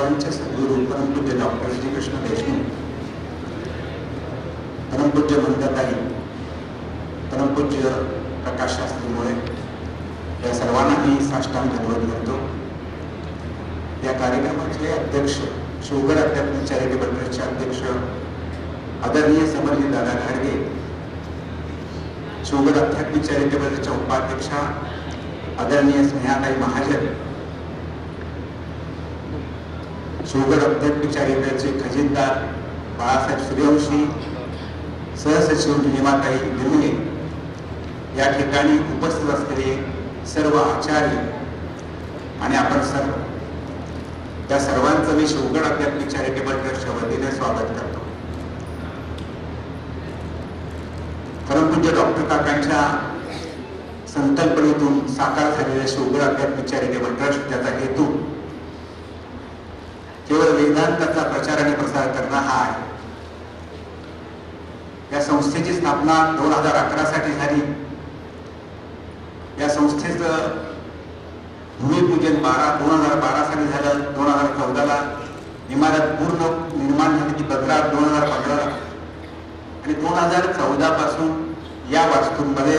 सर्वांचे सद्गुरू परमपूज्य डॉक्टर श्रीकृष्ण देशमुख, परमपूज्य मंदाताई, परमपूज्य प्रकाश शास्त्री मुळे या सर्वांना मी साष्टांग धन्यवाद करतो. या कार्यक्रमाचे अध्यक्ष, शिवगड अध्यात्मिक चॅरिटेबल ट्रस्टचे अध्यक्ष आदरणीय समरजी दादा घाडगे, शिवगड आध्यात्मिक चॅरिटेबल ट्रस्टच्या उपाध्यक्षा आदरणीय स्नेहाताई महाजन, शिवगड आध्यात्मिक चॅरिटेबलचे खजिनदार बाळासाहेब सूर्यवंशी, सहसचिव निलिमाताई निर्मले, या ठिकाणी उपस्थित असलेले सर्व आचार्य आणि आपण सर्व, त्या सर्वांचं मी शिवगड आध्यात्मिक चॅरिटेबल ट्रस्टच्या वतीने स्वागत करतो. परमपूज्य डॉक्टर काकांच्या संकल्पनेतून साकार झालेल्या शिवगड आध्यात्मिक चॅरिटेबल ट्रस्ट, त्याचा हेतू केवळ वेदांताचा प्रचार आणि प्रसार करणं हा आहे. या संस्थेची स्थापना 2011 साली झाली. या संस्थेचं भूमिपूजन 2012 साली झालं. 2014ला इमारत पूर्ण निर्माण झाली ती 2015 आणि 2014 पासून या वास्तूंमध्ये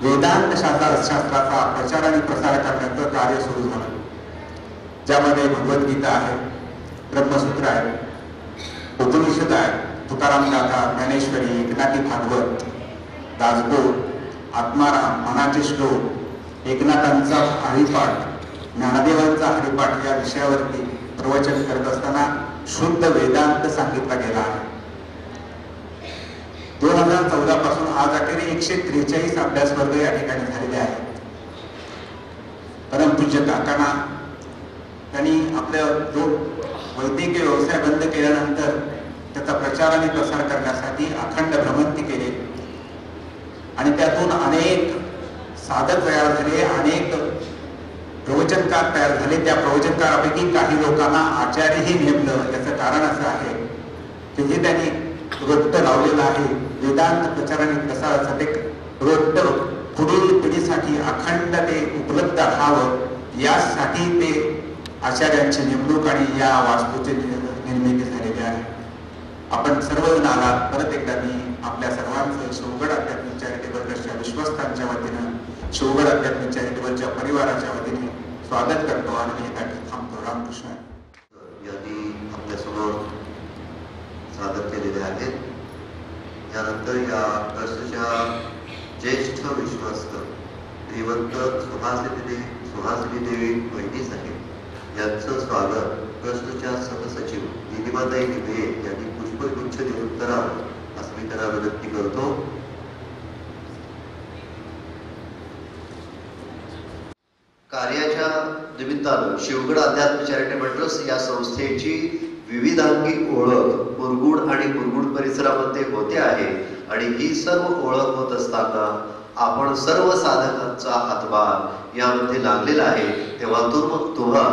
वेदांत शास्त्राचा प्रचार आणि प्रसार करण्याचं कार्य सुरू झालं, ज्यामध्ये भगवद्गीता आहे, ब्रह्मसूत्र आहे, उपनिषद आहे, तुकाराम गाथा, ज्ञानेश्वरी, एकनाथी भागवत, दासबोध, आत्माराम, मनाचे श्लोक, एकनाथांचा हरिपाठ, ज्ञानदेवांचा हरिपाठ या विषयावरती प्रवचन करत असताना शुद्ध वेदांत सांगितला गेला आहे. 2014 पासून आज अखेर 143 अभ्यास वर्ग या ठिकाणी झालेले आहेत. परमपूज्य काकांना त्यांनी आपल्या वैद्यकीय व्यवसाय बंद केल्यानंतर त्याचा प्रचार आणि प्रसार करण्यासाठी अखंड भ्रमंती केली आणि त्यातून अनेक साधक तयार झाले, अनेक प्रवचनकार तयार झाले. त्या प्रवचनकारापैकी काही लोकांना आचार्यही नेमलं. याचं कारण असं आहे की जे त्यांनी रोट्ट लावलेलं आहे वेदांत प्रचार आणि प्रसाराचं, ते रोट्ट पुढील पिढीसाठी अखंड ते उपलब्ध राहावं, यासाठी ते आचार्यांची नेमणूक आणि या वास्तूची निर्मिती झालेली आहे. आपण सर्वजण आलात. परत एकदा मी आपल्या सर्वांचं शिवगड आध्यात्मिक चॅरिटेबल ट्रस्टच्या विश्वस्तांच्या वतीनं, शिवगड आध्यात्मिक चॅरिटेबलच्या परिवाराच्या वतीने स्वागत करतो आणि मी थांबतो. रामकृष्ण यांनी आपल्यासमोर सादर केलेले आहेत. यानंतर या ट्रस्टच्या ज्येष्ठ विश्वस्त श्रीमंत सुहासिनी देवी वहिनी साहेब यांचं स्वागत ट्रस्टच्या सहसचिव निलिमाताई निमये यांनी पुष्पगुच्छ देऊन करावं असं मी त्यांना विनंती करतो. कार्याच्या निमित्तानं शिवगड अध्यात्म चॅरिटेबल ट्रस्ट या संस्थेची विविधांगी ओळख मुरगुड आणि मुरगुड परिसरामध्ये होते आहे आणि ही सर्व ओळख होत असताना आपण सर्व साधकांचा हातभार यामध्ये लागलेला आहे. तेव्हा तुम्हा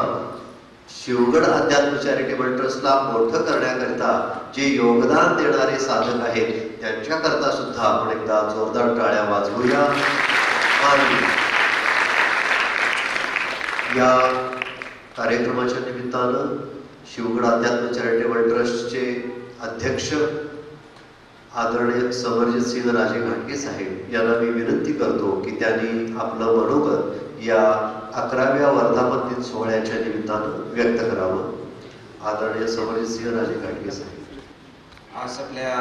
शिवगड अध्यात्म चॅरिटेबल ट्रस्टला मोठं करण्याकरिता जे योगदान देणारे साधक आहेत त्यांच्याकरता सुद्धा आपण एकदा जोरदार टाळ्या वाजवूया. आणि या कार्यक्रमाच्या निमित्तानं शिवगड अध्यात्म चॅरिटेबल ट्रस्टचे अध्यक्ष आदरणीय समरजितसिंह राजे घाटगे साहेब यांना मी विनंती करतो की त्यांनी आपलं मनोगत या 11व्या वर्धापन दिन सोहळ्याच्या निमित्तानं व्यक्त करावं. आदरणीय समरजितसिंह राजे घाटगे साहेब. आज आपल्या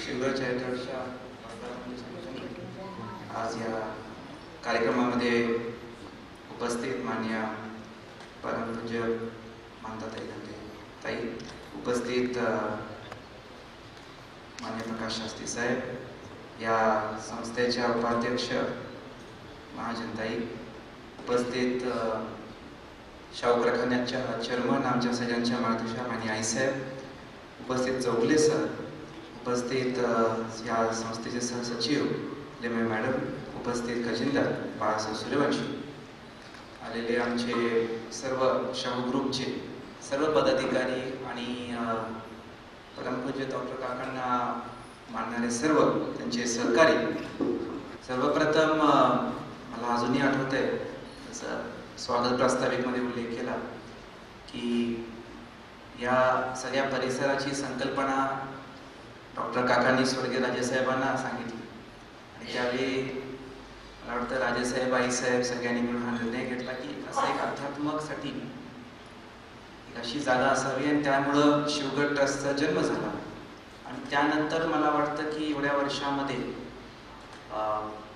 शिवगड चॅरिटेबलच्या आज या कार्यक्रमामध्ये उपस्थित मान्य परमपूज्य मंदाताई ताई, उपस्थित मान्य प्रकाश शास्त्री साहेब, या संस्थेच्या उपाध्यक्ष महाजनताई, उपस्थित शाहू कारखान्याच्या चेअरमन आमच्या सगळ्यांच्या मार्गदर्शक आणि आईसाहेब, उपस्थित चौगले सर, उपस्थित या संस्थेचे सहसचिव लेमे मॅडम, उपस्थित खजिनदार बाळासाहेब सूर्यवंशी, आलेले आमचे सर्व शाहू ग्रुपचे सर्व पदाधिकारी आणि परमपूज्य डॉक्टर काकांना मानणारे सर्व त्यांचे सहकारी. सर्वप्रथम मला अजूनही आठवत आहे, जसं स्वागत प्रास्ताविकमध्ये उल्लेख केला की या सगळ्या परिसराची संकल्पना डॉक्टर काकांनी स्वर्गीय राजेसाहेबांना सांगितली आणि त्यावेळी मला वाटतं राजेसाहेब आईसाहेब सगळ्यांनी मिळून हा निर्णय घेतला की असं एक अध्यात्मकसाठी एक अशी जागा असावी आणि त्यामुळं शिवगड ट्रस्टचा जन्म झाला. आणि त्यानंतर मला वाटतं की एवढ्या वर्षामध्ये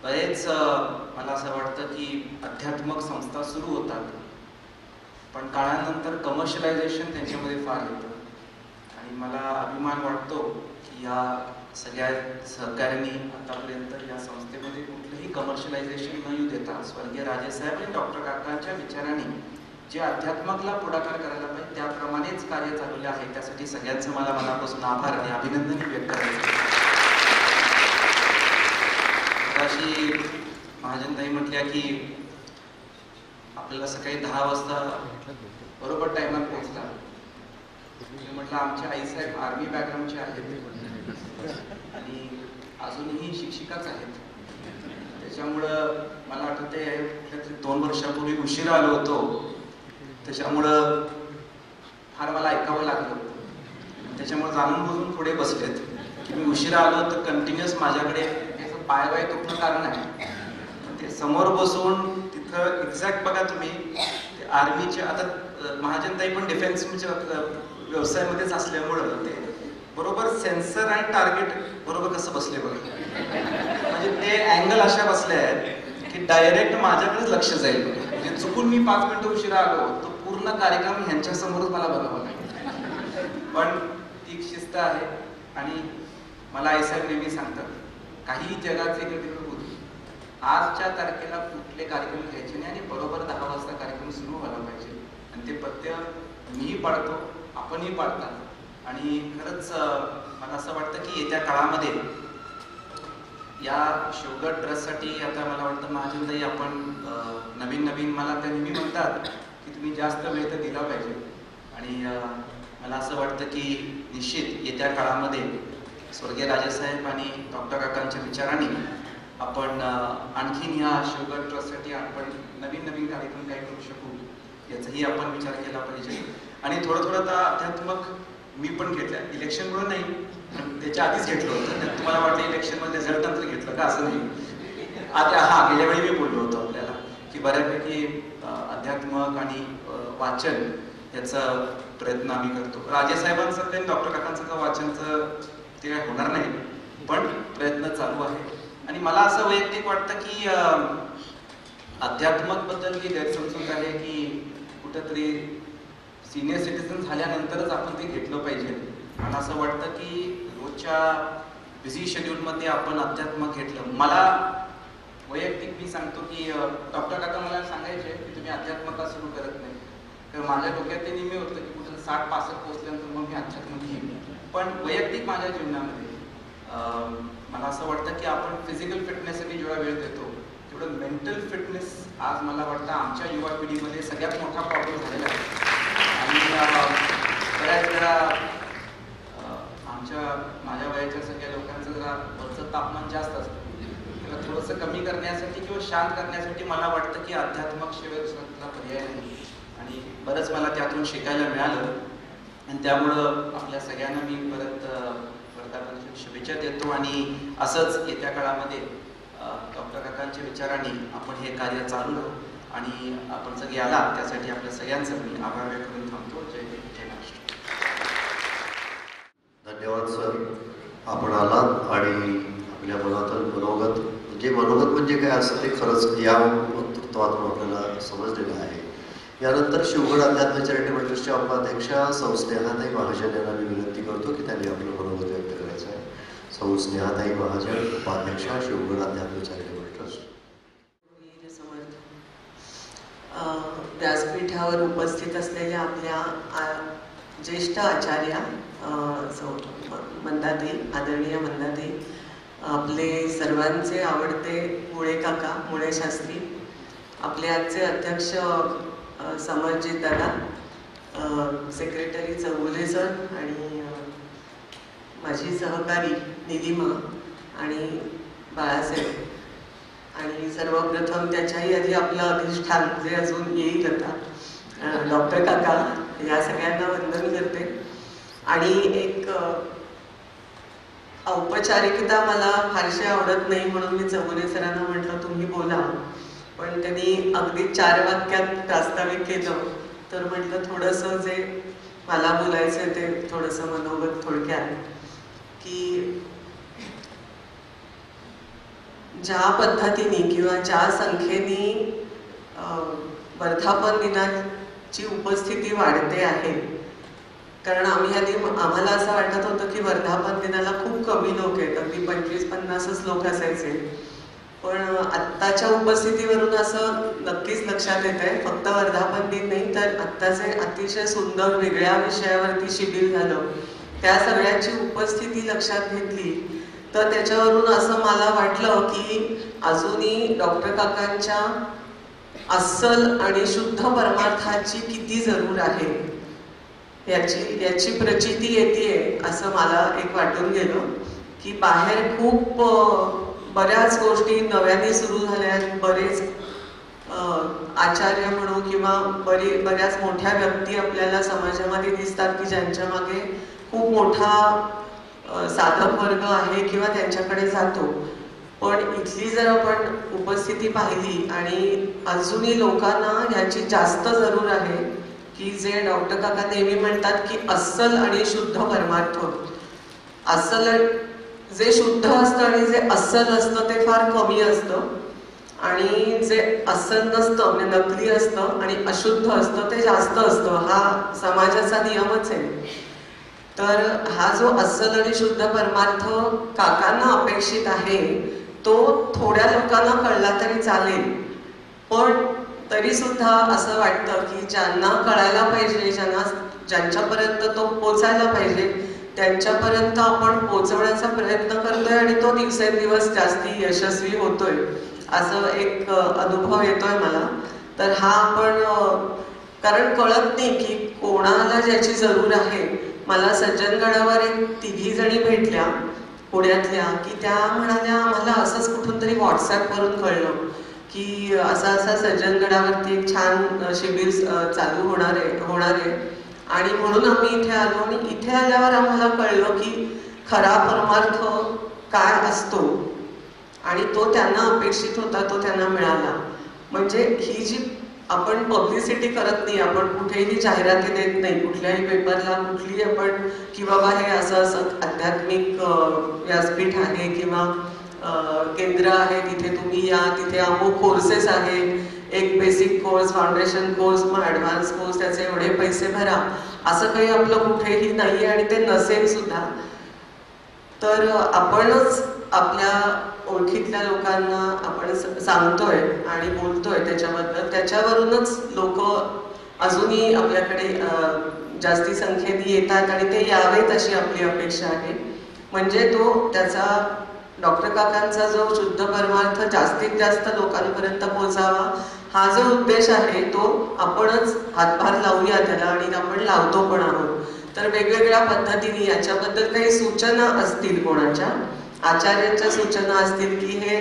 बरेच मला असं वाटतं की आध्यात्मिक संस्था सुरू होतात, पण काळानंतर कमर्शियलायझेशन त्यांच्यामध्ये फार येतं. आणि मला अभिमान वाटतो की या सगळ्या सहकार्यांनी आतापर्यंत या संस्थेमध्ये कुठलंही कमर्शियलायझेशन न येऊ देता स्वर्गीय राजेसाहेब आणि डॉक्टर काकांच्या विचारांनी जे अध्यात्माला पुढाकार करायला पाहिजे त्याप्रमाणेच कार्य चालवले आहे. त्यासाठी सगळ्यांचं मला मनापासून आभार आणि अभिनंदन व्यक्त करायचं. अशी महाजनताई म्हटल्या की आपल्याला सकाळी 10 वाजता बरोबर टायमात पोहोचला. मी म्हटलं आमच्या आईसाहेब आर्मी बॅकग्राऊंडचे आहेत आणि अजूनही शिक्षिकाच आहेत, त्याच्यामुळं मला आठवते 2 वर्षापूर्वी उशिरा आलो होतो, त्याच्यामुळं फार मला ऐकावं लागलं. त्याच्यामुळे जाणून बुजून पुढे बसलेत की मी उशिरा आलो तर कंटिन्युअस माझ्याकडे पाय वाय दुखणं कारण आहे. ते समोर बसून तिथं एक्झॅक्ट बघा तुम्ही आर्मीचे आता महाजनताई पण डिफेन्सच्या व्यवसायामध्येच असल्यामुळं ते बरोबर सेन्सर आणि टार्गेट बरोबर कसं बसले बघा. म्हणजे ते अँगल अशा बसले आहेत की डायरेक्ट माझ्याकडेच लक्ष जाईल. म्हणजे चुकून मी 5 मिनिटं उशिरा आलो तर पूर्ण कार्यक्रम ह्यांच्या समोरच मला बघावा लागेल. पण ती शिस्त आहे. आणि मला आईसाहेब नेहमी सांगतात काही जगाचे गतिरोध होती, आजच्या तारखेला कुठले कार्यक्रम घ्यायचे नाही आणि बरोबर 10 वाजता कार्यक्रम सुरू व्हायला पाहिजे. आणि ते पथ्य मीही पाळतो, आपणही पाळतात. आणि खरंच मला असं वाटतं की येत्या काळामध्ये या शिवगड ट्रस्टसाठी आता मला वाटतं महाजनताई आपण नवीन मला ते नेहमी म्हणतात की तुम्ही जास्त वेळ तर दिला पाहिजे. आणि मला असं वाटतं की निश्चित येत्या काळामध्ये स्वर्गीय राजेसाहेब आणि डॉक्टर काकांच्या विचारांनी आपण आणखीन ह्या शिवगड ट्रस्टसाठी आपण नवीन कार्यक्रम काय करू शकू याचाही आपण विचार केला पाहिजे. आणि थोडं आता अध्यात्मक मी पण घेतल्या, इलेक्शनमुळे नाही पण त्याच्या आधीच घेतलं होतं. तुम्हाला वाटलं इलेक्शनमध्ये रिझल्ट नंतर घेतलं का, असं नाही. आता गेल्या वेळी मी बोललो होतो आपल्याला की बऱ्यापैकी अध्यात्मक आणि वाचन याचा प्रयत्न आम्ही करतो. राजेसाहेबांसारखं आणि डॉक्टर काकांसारखं वाचनचं ते काय होणार नाही, पण प्रयत्न चालू आहे. आणि मला असं वैयक्तिक वाटतं की अध्यात्मक बद्दल ही गैरसमजूत आहे की कुठंतरी सिनियर सिटीजन झाल्यानंतरच आपण ते घेतलं पाहिजे. मला असं वाटतं की रोजच्या बिझी शेड्यूलमध्ये आपण अध्यात्म घेतलं. मला वैयक्तिक मी सांगतो की डॉक्टर काका मला सांगायचे की तुम्ही अध्यात्म का सुरू करत नाही, तर माझ्या डोक्यात ते नेहमी होतं की कुठं 60-65 पोहोचल्यानंतर मग मी अध्यात्म घेईन. पण वैयक्तिक माझ्या जीवनामध्ये मला असं वाटतं की आपण फिजिकल फिटनेससाठी जेवढा वेळ देतो तेवढं मेंटल फिटनेस आज मला वाटतं आमच्या युवा पिढीमध्ये सगळ्यात मोठा प्रॉब्लेम झालेला आहे. आणि बऱ्याच वेळा माझ्या वयाच्या सगळ्या लोकांचं जरा वरचं तापमान जास्त असतं, त्याला थोडंसं कमी करण्यासाठी किंवा शांत करण्यासाठी मला वाटतं की अध्यात्मक शिवाय दुसरा पर्याय नाही. आणि बरंच मला त्यातून शिकायला मिळालं. आणि त्यामुळं आपल्या सगळ्यांना मी परत वर्धापनाच्या शुभेच्छा देतो. आणि असंच येत्या काळामध्ये डॉक्टर काकांच्या विचारांनी आपण हे कार्य चालू राहू. आणि आपण सगळे आला त्यासाठी आपल्या सगळ्यांचा मी आभार व्यक्त करून थांबतो. जय हिंद, जय महाराष्ट्र. धन्यवाद सर, आपण आलात आणि आपल्या मनातून मनोगत म्हणजे काय असं ते खरंच या वक्तृत्वातून आपल्याला समजलेलं आहे. यानंतर शिवगड अध्यात्म चॅरिटेबल ट्रस्टच्या उपाध्यक्षा सौ स्नेहाताई महाजन यांना मी विनंती करतो की त्यांनी आपलं मनोगत व्यक्त करायचं आहे. सौ स्नेहाताई महाजन, उपाध्यक्षा, शिवगड अध्यात्म चॅरिटेबल ट्रस्ट. व्यासपीठावर उपस्थित असलेल्या आपल्या ज्येष्ठ आचार्या मंदाताई, आदरणीय मंदाताई, आपले सर्वांचे आवडते मुळे काका, मुळे शास्त्री, आपले आजचे अध्यक्ष समरजित दादा, सेक्रेटरी चौगुले सर आणि माझी सहकारी निलिमा आणि बाळासाहेब, आणि सर्वप्रथम त्याच्याही आधी आपलं अधिष्ठान जे अजून येईल आता डॉक्टर काका या सगळ्यांना वंदन करते. आणि एक औपचारिकता मला फारशी आवडत नाही म्हणून मी चौगुले सरांना म्हटलं तुम्ही बोला, पण त्यांनी अगदी 4 वाक्यात प्रास्ताविक केलं. तर म्हटलं थोडंसं जे मला बोलायचं ते थोडंसं मनोगत थोडक्यात, की ज्या पद्धतीने किंवा ज्या संख्येने वर्धापन दिनाची उपस्थिती वाढते आहे, कारण आम्हाला असं वाटत होतं की वर्धापन दिनाला खूप कमी लोक आहेत, अगदी 25-50च लोक असायचे. पण आत्ताच्या उपस्थितीवरून असं नक्कीच लक्षात येत आहे, फक्त वर्धापन दिन नाही तर आत्ताचे अतिशय सुंदर वेगळ्या विषयावरती शिबिर झालं, त्या सगळ्याची उपस्थिती लक्षात घेतली तर त्याच्यावरून असं मला वाटलं की अजूनही डॉक्टर काकांच्या अस्सल आणि शुद्ध परमार्थाची किती जरूर आहे याची प्रचिती येते असं मला एक वाटून गेलं. की बाहेर खूप बऱ्याच गोष्टी नव्याने सुरू झाल्या आहेत, बरेच आचार्य म्हणू किंवा बऱ्याच मोठ्या व्यक्ती आपल्याला समाजामध्ये दिसतात की ज्यांच्या मागे खूप मोठा साधक वर्ग आहे किंवा त्यांच्याकडे जातो. पण इथली जर आपण उपस्थिती पाहिली आणि अजूनही लोकांना ह्याची जास्त जरूर आहे की जे डॉक्टर काका नेहमी म्हणतात की अस्सल आणि शुद्ध परमार्थ. अस्सल जे शुद्ध असतं आणि जे अस्सल असतं ते फार कमी असतं, आणि जे अस्सल नसतं म्हणजे नकली असतं आणि अशुद्ध असतं ते जास्त असतं. हा समाजाचा नियमच आहे. तर हा जो अस्सल आणि शुद्ध परमार्थ काकांना अपेक्षित आहे तो थोड्या लोकांना कळला तरी चालेल, पण तरी सुद्धा असं वाटतं की ज्यांना कळायला पाहिजे, ज्यांच्यापर्यंत तो पोचायला पाहिजे त्यांच्यापर्यंत आपण पोचवण्याचा प्रयत्न करतोय आणि तो दिवसेंदिवस जास्ती यशस्वी होतोय असं एक अनुभव येतोय मला. तर हा आपण कारण कळत नाही की कोणाला ज्याची जरूर आहे. मला सज्जनगडावर एक 3 जणी भेटल्या पुण्यातल्या की त्या म्हणाल्या आम्हाला असंच कुठून तरी व्हॉट्सॲपवरून कळलं की असं सज्जनगडावरती एक छान शिबिर चालू होणार आहे आणि म्हणून आम्ही इथे आलो. आणि इथे आल्यावर आम्हाला कळलं की खरा परमार्थ काय असतो आणि तो त्यांना अपेक्षित होता तो त्यांना मिळाला. म्हणजे ही जी आपण पब्लिसिटी करत नाही, आपण कुठेही जाहिराती देत नाही कुठल्याही पेपरला कुठली आपण की बाबा हे असं आध्यात्मिक व्यासपीठ आहे किंवा केंद्र आहे तिथे तुम्ही या, तिथे अमुक कोर्सेस आहे, एक बेसिक कोर्स, फाउंडेशन कोर्स, मग ॲडव्हान्स कोर्स, त्याचे एवढे पैसे भरा, असं काही आपलं कुठेही नाही आणि ते नसेल सुद्धा. तर आपणच आपल्या ओळखीतल्या लोकांना आपण सांगतोय आणि बोलतोय त्याच्याबद्दल, त्याच्यावरूनच लोक अजूनही आपल्याकडे जास्ती संख्येने येतात आणि ते यावेत अशी आपली अपेक्षा आहे. म्हणजे तो त्याचा डॉक्टर काकांचा जो शुद्ध परमार्थ जास्तीत जास्त लोकांपर्यंत पोहोचावा हा जो उद्देश आहे तो आपणच हातभार लावूया त्याला आणि आपण लावतो पण आहोत. तर वेगवेगळ्या पद्धतीने याच्याबद्दल काही सूचना असतील, कोणाच्या आचार्यांच्या सूचना असतील की हे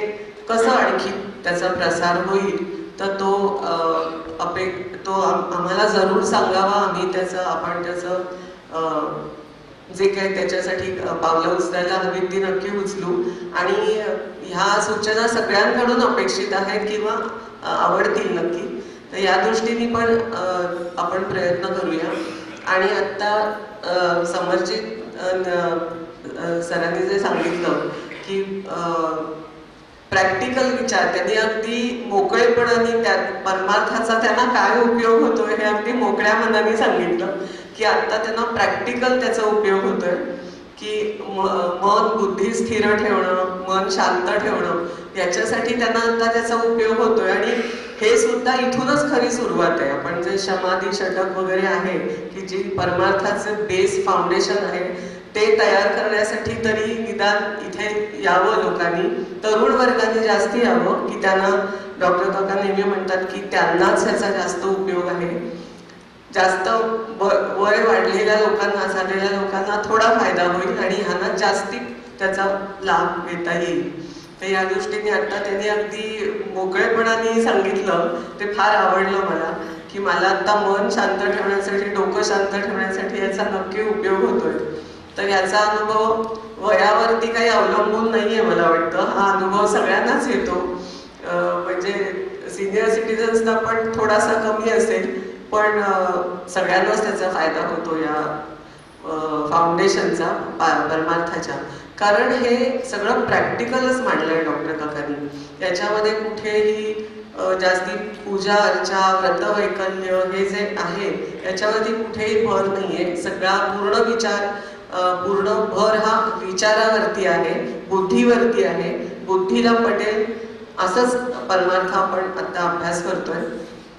कसं आणखी त्याचा प्रसार होईल तर तो आम्हाला जरूर सांगावा. आम्ही आपण त्याचं जे काही त्याच्यासाठी पावलं उचलायला हवी ती नक्की उचलू. आणि ह्या सूचना सगळ्यांकडून अपेक्षित आहेत किंवा आवडतील नक्की. तर या दृष्टीने पण आपण प्रयत्न करूया. आणि आत्ता समर्जित सरांनी जे सांगितलं की प्रॅक्टिकल विचार, त्यांनी अगदी मोकळेपणाने त्या परमार्थाचा त्यांना काय उपयोग होतोय हे अगदी मोकळ्या मनाने सांगितलं की आता त्यांना प्रॅक्टिकल त्याचा उपयोग होतोय की मन बुद्धी स्थिर ठेवणं, मन शांत ठेवणं, याच्यासाठी त्यांना आता त्याचा उपयोग होतोय. आणि हे सुद्धा इथूनच खरी सुरुवात आहे. आपण जे समाधी षटक वगैरे आहे की जी परमार्थाचे बेस फाउंडेशन आहे ते तयार करण्यासाठी तरी निदान इथे यावं लोकांनी, तरुण वर्गाने जास्ती यावं की त्यांना डॉक्टर काका नेहमी म्हणतात की त्यांनाच ह्याचा जास्त उपयोग आहे. जास्त वय वाढलेल्या लोकांना, झालेल्या लोकांना थोडा फायदा होईल आणि ह्यांना जास्ती त्याचा लाभ घेता येईल. तर या दृष्टीने आता त्यांनी अगदी मोकळेपणाने सांगितलं, ते फार आवडलं मला की मला आता मन शांत ठेवण्यासाठी, डोकं शांत ठेवण्यासाठी याचा नक्की उपयोग होतोय. तर याचा अनुभव वयावरती काही अवलंबून नाहीये मला वाटतं. हा अनुभव सगळ्यांनाच येतो. म्हणजे सिनियर सिटीजन्सना पण थोडासा कमी असेल, पण सगळ्यांनाच त्याचा फायदा होतो या फाउंडेशनचा, परमार्थाच्या. कारण हे सगळं प्रॅक्टिकलच मांडलंय डॉक्टर काकांनी. याच्यामध्ये कुठेही जास्ती पूजा अर्चा, व्रतवैकल्य हे जे आहे याच्यावरती कुठेही भर नाहीये. सगळा पूर्ण विचार, पूर्ण भर हा विचारावरती आहे, बुद्धीवरती आहे. बुद्धीला पटेल असंच परमार्थ आपण आता अभ्यास करतोय.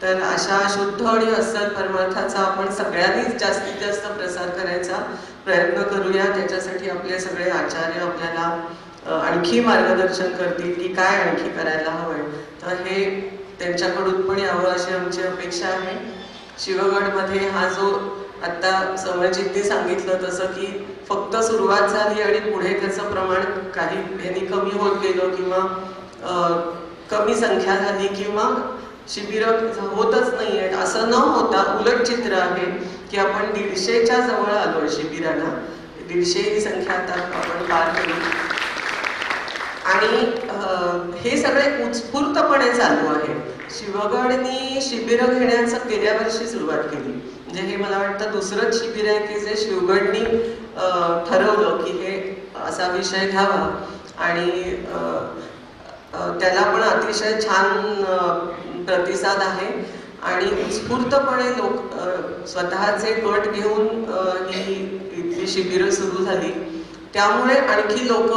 तर अशा शुद्ध आणि अस्सल परमार्थाचा आपण सगळ्यांनीच जास्तीत जास्त प्रसार करायचा प्रयत्न करूया. त्याच्यासाठी आपले सगळे आचार्य आपल्याला आणखी मार्गदर्शन करतील की काय आणखी करायला हवंय. तर हे त्यांच्याकडून पण यावं अशी आमची अपेक्षा आहे. शिवगडमध्ये हा जो आता समरजितने सांगितलं तसं की फक्त सुरुवात झाली आणि पुढे त्याचं प्रमाण काही ह्यांनी कमी होत गेलं किंवा कमी संख्या झाली किंवा शिबिरं होतच नाहीये, असं न होता उलट चित्र आहे की आपण 150च्या जवळ आलोय शिबिराला. 150 ही संख्या आता आपण पार केली आणि हे सगळे उत्स्फूर्तपणे चालू आहे. शिवगडनी शिबिरं घेण्याचं गेल्या वर्षी सुरुवात केली. म्हणजे हे मला वाटतं दुसरंच शिबिर आहे की जे शिवगडनी ठरवलं की हे असा विषय घ्यावा आणि त्याला पण अतिशय छान प्रतिसाद आहे आणि उत्स्फूर्तपणे लोक स्वतःचे गट घेऊन ही इथली शिबिरं सुरू झाली. त्यामुळे आणखी लोक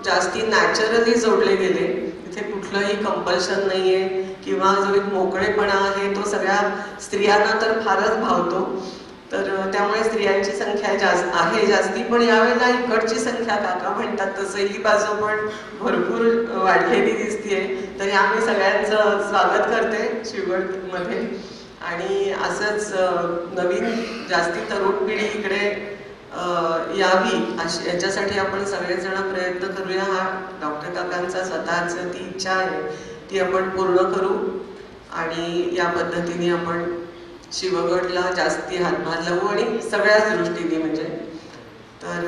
जास्ती नॅचरली जोडले गेले. इथे कुठलंही कंपल्शन नाहीये किंवा जो एक मोकळेपणा आहे तो सगळ्या स्त्रियांना तर फारच भावतो. तर त्यामुळे स्त्रियांची संख्या जास्त आहे जास्ती, पण यावेळेला इकडची संख्या काका म्हणतात तसं ही बाजू पण भरपूर वाढलेली दिसतीये. तर यामुळे सगळ्यांचं स्वागत करते शिवगडमध्ये आणि असंच नवीन जास्ती तरुण पिढी इकडे यावी अशी याच्यासाठी आपण सगळेजण प्रयत्न करूया. हा डॉक्टर काकांचा स्वतःच ती इच्छा आहे ती आपण पूर्ण करू आणि या पद्धतीने आपण शिवगडला जास्ती हातभार लावू आणि सगळ्याच दृष्टीने म्हणजे. तर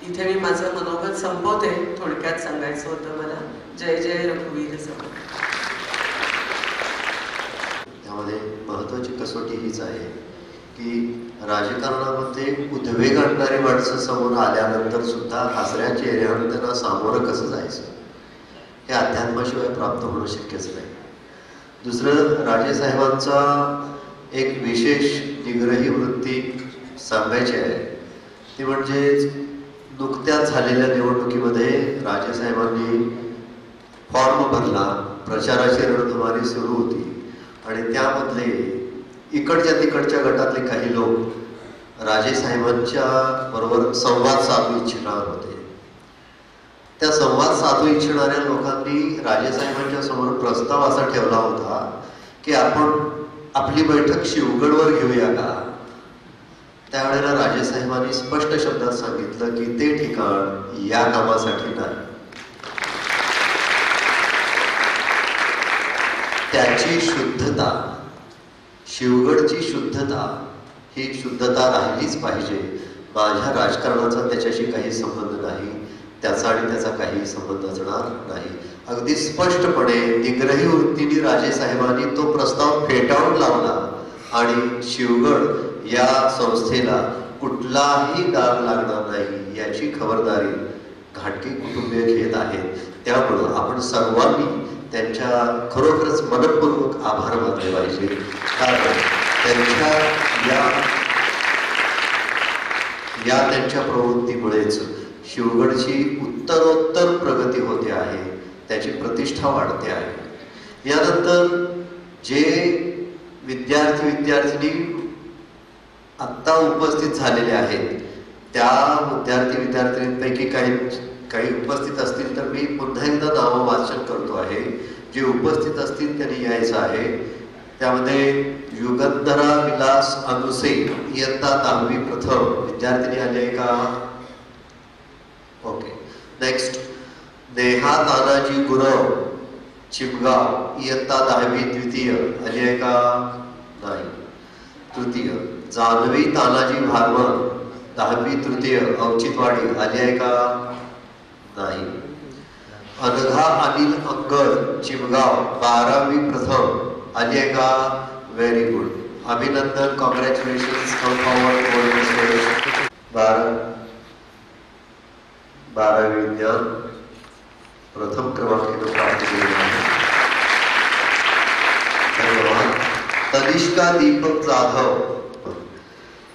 इथे मी माझं मनोगत संपवते. थोडक्यात सांगायचं होतं मला. जय जय रघुवीर समर्थ. त्यामध्ये महत्वाची कसोटी हीच आहे की राजकारणामध्ये उद्वेग आणणारी माणसं समोर आल्यानंतर सुद्धा हसऱ्या चेहऱ्यावर त्यांना सामोरं कसं जायचं हे अध्यात्माशिवाय प्राप्त होणं शक्यच नाही. दुसरं, राजेसाहेबांचा एक विशेष निग्रही वृत्ती सांगायची आहे ती म्हणजे नुकत्याच झालेल्या निवडणुकीमध्ये राजेसाहेबांनी फॉर्म भरला, प्रचाराची रणधुमारी सुरू होती आणि त्यामधले इकडच्या तिकडच्या गटातले काही लोक राजेसाहेबांच्या बरोबर संवाद साधू इच्छिणार होते. त्या संवाद साधू इच्छिणाऱ्या लोकांनी राजेसाहेबांच्या समोर प्रस्ताव असा ठेवला होता की आपण आपली बैठक शिवगडवर घेऊया का. त्यावेळेला राजेसाहेबांनी स्पष्ट शब्दात सांगितलं की ते ठिकाण या कामासाठी नाही. त्याची शुद्धता, शिवगडची शुद्धता ही शुद्धता राहिलीच पाहिजे. माझ्या राजकारणाचा त्याच्याशी काही संबंध नाही, त्याचा आणि त्याचा काही संबंध असणार नाही. अगदी स्पष्टपणे निग्रही वृत्तीने राजेसाहेबांनी तो प्रस्ताव फेटाळून लावला आणि शिवगड या संस्थेला कुठलाही डाग लागणार नाही याची खबरदारी घाटगे कुटुंबीय घेत आहेत. त्यामुळं आपण सर्वांनी त्यांच्या खरोखरच मनपूर्वक आभार मानले पाहिजे. कारण त्यांच्या त्यांच्या प्रवृत्तीमुळेच शिवगडची उत्तरोत्तर प्रगती होते आहे, त्याची प्रतिष्ठा वाढते आहे. यानंतर जे विद्यार्थिनी आत्ता उपस्थित झालेले आहेत त्या विद्यार्थ्यांपैकी काही उपस्थित असतील तर मी पुन्हा एकदा नाव वाचन करतो आहे. जे उपस्थित असतील त्यांनी यायचं आहे. त्यामध्ये युगंधरा विलास अनुसे इयत्ता 10वी प्रथम विद्यार्थिनी आली आहे का? ओके. नेक्स्ट, नेहा तानाजी गुरव चिमगाव इयत्ता 10वी द्वितीय आली आहे का? नाही. तृतीय जान्हवी तानाजी भारमर 10वी तृतीय औचित्यवाडी आली आहे का? नाही. अनघा अनिल अंगड चिमगाव 12वी प्रथम आली आहे का? व्हेरी गुड, अभिनंदन, congratulations, come forward for the stage. 12वी विज्ञान प्रथम क्रमांकाने प्राप्त केले आहे. धन्यवाद. तनिष्का दीपक जाधव.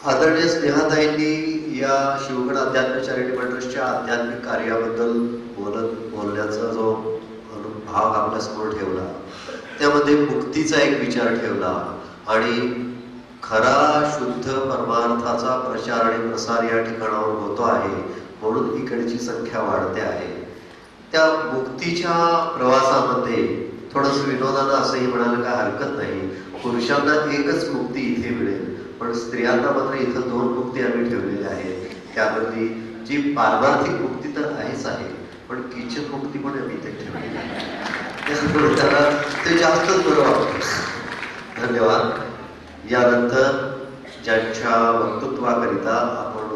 आदरणीय स्नेहाताईंनी या शिवगड अध्यात्म चॅरिटेबल ट्रस्टच्या आध्यात्मिक कार्याबद्दल बोलण्याचा जो भाग आपल्या समोर ठेवला, त्यामध्ये मुक्तीचा एक विचार ठेवला आणि खरा शुद्ध परमार्थाचा प्रचार आणि प्रसार या ठिकाणावर होतो आहे, म्हणून इकडची संख्या वाढते आहे. त्या मुक्तीच्या प्रवासामध्ये थोडंसं विनोदानं असंही म्हणायला काय हरकत नाही, पुरुषांना एकच मुक्ती इथे मिळेल, पण स्त्रियांना मात्र इथं 2 मुक्ती आम्ही ठेवलेल्या आहेत. त्यामध्ये जी पारमार्थिक मुक्ती तर आहेच आहे, पण किचन मुक्ती पण आम्ही इथे ठेवलेली आहे, त्यामुळे त्याला ते जास्तच बरं वाटतं. धन्यवाद. यानंतर ज्यांच्या वक्तृत्वाकरिता आपण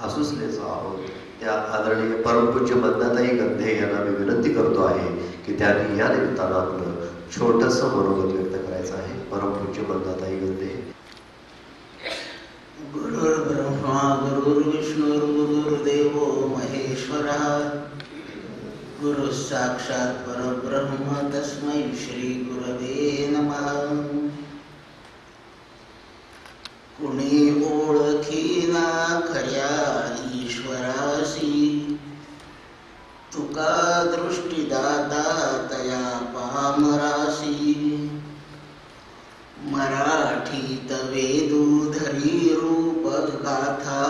आसुसलेलो आहोत त्या आदरणीय परमपूज्य मंदाताई गंधे यांना मी विनंती करतो आहे की त्यांनी या निमित्तानं आपलं छोटंसं मनोगत व्यक्त करायचं आहे. परमपूज्य मंदाताई गंधे. गुरुर्ब्रह्मा गुरुर्विष्णुर्गुरुर्देवो महेश्वरः, गुरु साक्षात परब्रह्म तस्मै श्री गुरवे नमः. कुणी ओळखीना खऱ्या ईश्वरासी, तुका दृष्टीदाता तया पामरासी. मराठीत वेदूधरी रूप गाथा,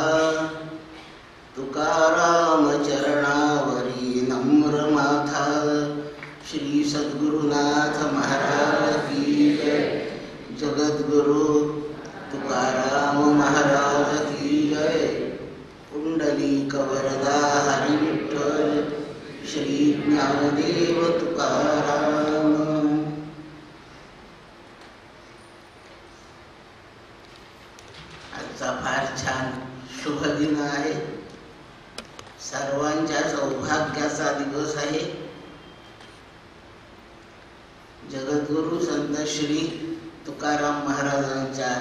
तुकाराम चरणावरी नम्र माथा. श्री सद्गुरुनाथ महाराज की जय. जगद्गुरु तुकाराम महाराज की जय. कुंडलिक वरदा हरी विठ्ठल, श्री ज्ञानदेव तुकाराम. आजचा फार छान शुभ दिन आहे, सर्वांच्या सौभाग्याचा दिवस आहे. जगद्गुरु संत श्री तुकाराम महाराजांच्या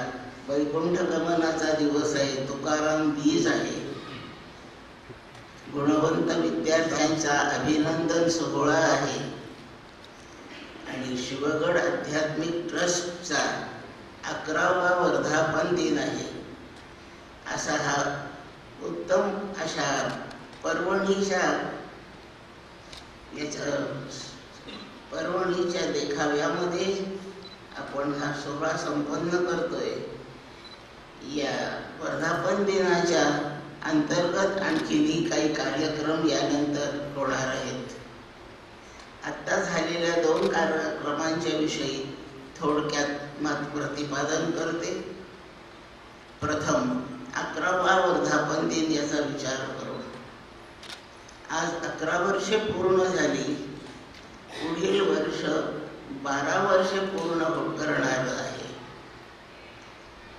वैकुंठ गमनाचा दिवस आहे. तुकाराम बीज आहे. गुणवंत विद्यार्थ्यांचा अभिनंदन सोहळा आहे आणि शिवगड आध्यात्मिक ट्रस्टचा 11वा वर्धापन दिन आहे. असा हा उत्तम अशा पर्वणीच्या देखाव्यामध्ये आपण हा सोहळा संपन्न करतोय. या वर्धापन दिनाच्या अंतर्गत आणखीनही काही कार्यक्रम यानंतर होणार आहेत. आत्ता झालेल्या 2 कार्यक्रमांच्या विषयी थोडक्यात मत प्रतिपादन करते. प्रथम 11वा वर्धापन दिन याचा विचार करू. आज 11 वर्षे पूर्ण झाली. पुढील वर्ष 12 वर्षे पूर्ण करणार आहे.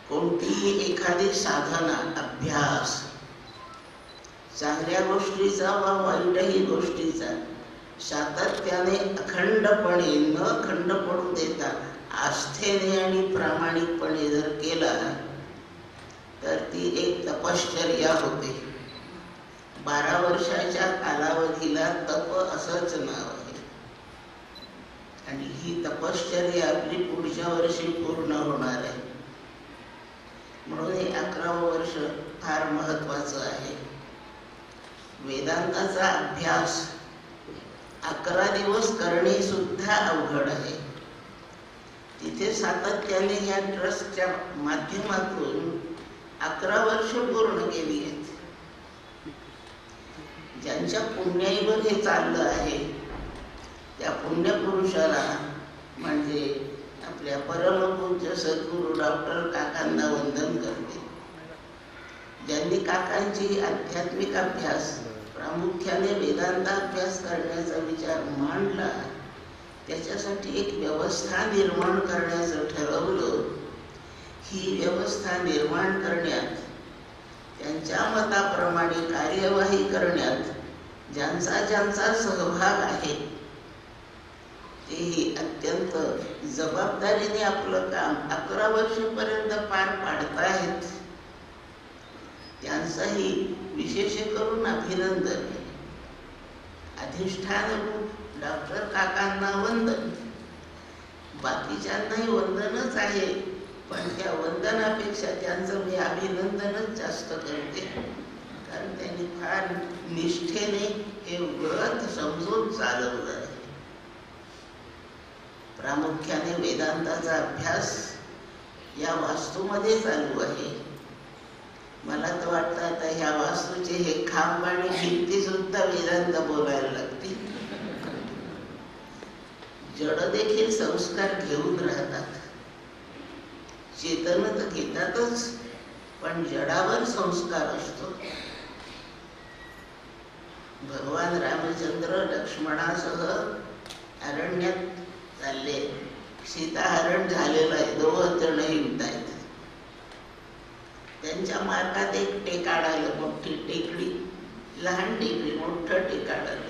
कोणतीही एखादी साधना, अभ्यास, चांगल्या गोष्टीचा वा वाईटही गोष्टीचा सातत्याने अखंडपणे न खंड पडू देता आस्थेने आणि प्रामाणिकपणे जर केला तर ती एक तपश्चर्या होते. 12 वर्षाच्या कालावधीला तप असंच नाव आहे आणि ही तपश्चर्या आपली पुढच्या वर्षी पूर्ण होणार आहे. म्हणून हे 11वं वर्ष फार महत्वाचं आहे. वेदांताचा अभ्यास 11 दिवस करणे सुद्धा अवघड आहे. तिथे सातत्याने या ट्रस्टच्या माध्यमातून 11 वर्ष पूर्ण केली आहेत. ज्यांच्या पुण्याईवर हे चाललं आहे त्या पुण्यपुरुषाला म्हणजे आपल्या परमपूज्य सद्गुरू डॉक्टर काकांना वंदन करते. ज्यांनी काकांची आध्यात्मिक अभ्यास प्रामुख्याने वेदांत अभ्यास करण्याचा विचार मांडला त्याच्यासाठी एक व्यवस्था निर्माण करण्याचं ठरवलं. ही व्यवस्था निर्माण करण्यात, त्यांच्या मताप्रमाणे कार्यवाही करण्यात ज्यांचा ज्यांचा सहभाग आहे तेही अत्यंत जबाबदारीने आपलं काम 11 वर्षापर्यंत पार पाडतायत. त्यांचंही विशेष करून अभिनंदन. अधिष्ठानरूप डॉक्टर काकांना वंदन. बाकीच्यांनाही वंदनच आहे, पण त्या वंदनापेक्षा त्यांचं मी अभिनंदनच जास्त करते, कारण त्यांनी फार निष्ठेने हे व्रत समजून चालवलं आहे. प्रामुख्याने वेदांताचा अभ्यास या वास्तूमध्ये चालू आहे. मला तर वाटतं आता ह्या वास्तूचे हे खांब आणि भिंती सुद्धा वेदांत बोलायला लागतील. जड देखील संस्कार घेऊन राहतात. चेतन तर घेतातच, पण जडावर संस्कार असतो. भगवान रामचंद्र लक्ष्मणासह अरण्यात चालले. सीताहरण झालेलं आहे, 2 जण हिंडत आहेत. त्यांच्या मार्गात एक टेकाड आलं, मोठी टेकडी, लहान टेकडी, मोठं टेकाड आलं.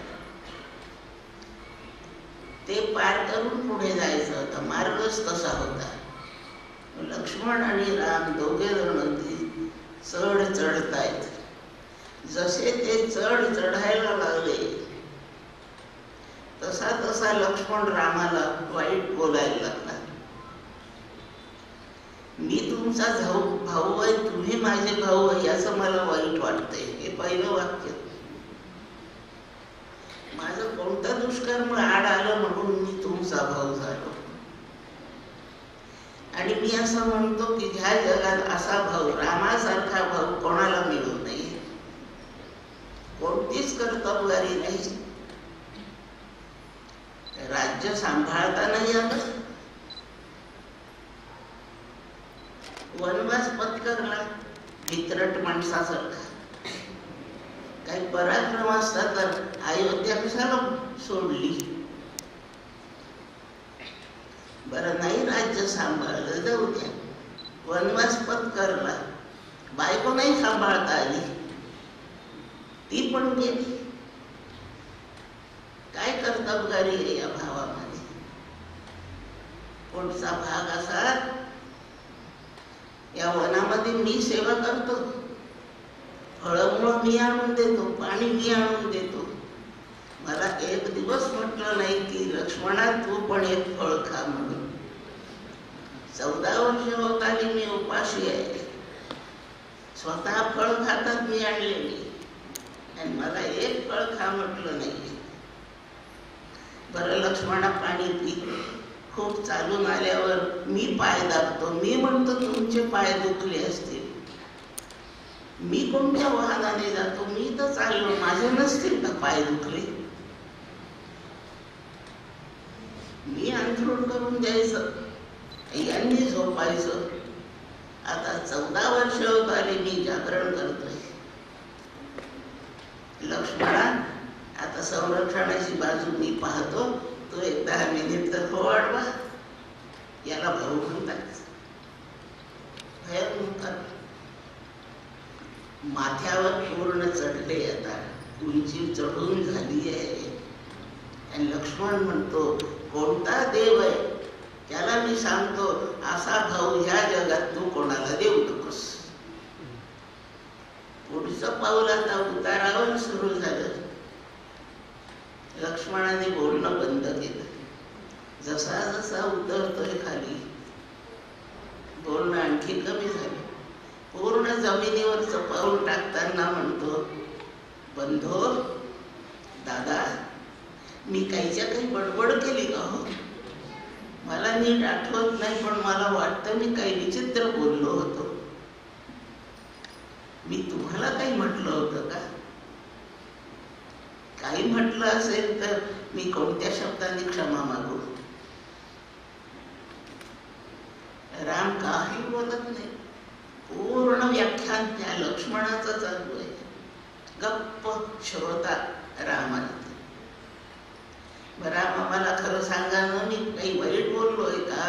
ते पार करून पुढे जायचं होतं, मार्गच तसा होता. लक्ष्मण आणि राम दोघे जण चढ चढतायत. जसे ते चढ चढायला लागले तसा तसा लक्ष्मण रामाला वाईट बोलायला लागला. मी तुमचा भाऊ आहे, तुम्ही माझे भाऊ आहे, याचं मला वाईट वाटतंय. हे पहिलं वाक्य. माझं कोणतं दुष्कर्म आड आलं म्हणून मी तुमचा भाऊ झालो. आणि मी असं म्हणतो की ह्या जगात असा भाऊ, रामासारखा भाऊ कोणाला मिळू नये. कोणतीच कर्तबगारी नाही. राज्य सांभाळता नाही आलं, वनवास पत्करला भित्रट माणसासारखा. काही पराक्रम असता तर अयोध्या कशाला सोडली. बरं, नाही राज्य सांभाळलं, जाऊ द्या. वनवास पत्करला, बायको नाही सांभाळता आली, ती पण गेली. काय कर्तबगारी आहे या भावामध्ये. पुढचा भाग असा, या वनामध्ये मी सेवा करतो, फळमुळं मी आणून देतो, पाणी मी आणून देतो. मला एक दिवस म्हटलं नाही की लक्ष्मणा तू पण एक फळ खा म्हणून. 14 वर्ष होत आली मी उपाशी आहे. स्वतः फळ खातात मी आणलेली, आणि मला एक फळ खा म्हटलं नाही. बरं लक्ष्मणा पाणी पी. खूप चालून आल्यावर मी पाय दाबतो, मी म्हणतो तुमचे पाय दुखले असतील. मी कोणत्या वाहनाने जातो, मी तर चाललो, माझे नसतील का पाय दुखले. मी अंथरूण करून द्यायचं, यांनी झोपायचं. आता 14 वर्ष होत आले मी जागरण करतोय. लक्ष्मणा आता संरक्षणाची बाजू मी पाहतो, तो एक 10 मिनिट तर हो वाढवा. याला भाऊ म्हणतात, भयर म्हणतात. माथ्यावर पूर्ण चढले, आता उंची चढून झाली आहे. आणि लक्ष्मण म्हणतो कोणता देव आहे त्याला मी सांगतो, असा भाऊ ह्या जगात तू कोणाला देऊ नकोस. पुढचं पाऊल आता उतारावर सुरू झालं. लक्ष्मणाने बोलणं बंद केलं. जसा जसा उतरतोय खाली, बोलणं आणखी कमी झालं. पूर्ण जमिनीवरचं पाऊल टाकताना म्हणतो, बंधो दादा, मी काहीच्या काही बडबड केली का हो? मला नीट आठवत नाही, पण मला वाटतं मी काही विचित्र बोललो होतो. मी तुम्हाला काही म्हटलं होतं का? काही म्हटलं असेल तर मी कोणत्या शब्दांनी क्षमा मागू? राम काही बोलत नाही. पूर्ण व्याख्यान त्या लक्ष्मणाचं चालू आहे. गप्प श्रोता रामाला. बरं मला खरं सांगा ना, मी काही वाईट बोललोय का?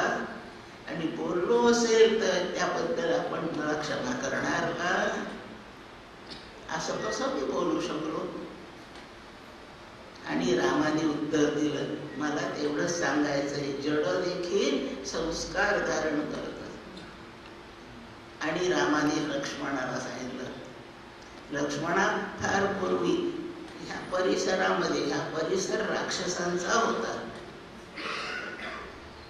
आणि बोललो असेल तर त्याबद्दल आपण मला क्षमा करणार का? असं कसं मी बोलू शकलो? आणि रामाने उत्तर दिलं, मला तेवढंच सांगायचंय, जड देखील संस्कार धारण करतात. आणि रामाने लक्ष्मणाला सांगितलं, लक्ष्मणा, फार पूर्वी ह्या परिसरामध्ये, हा परिसर राक्षसांचा होता.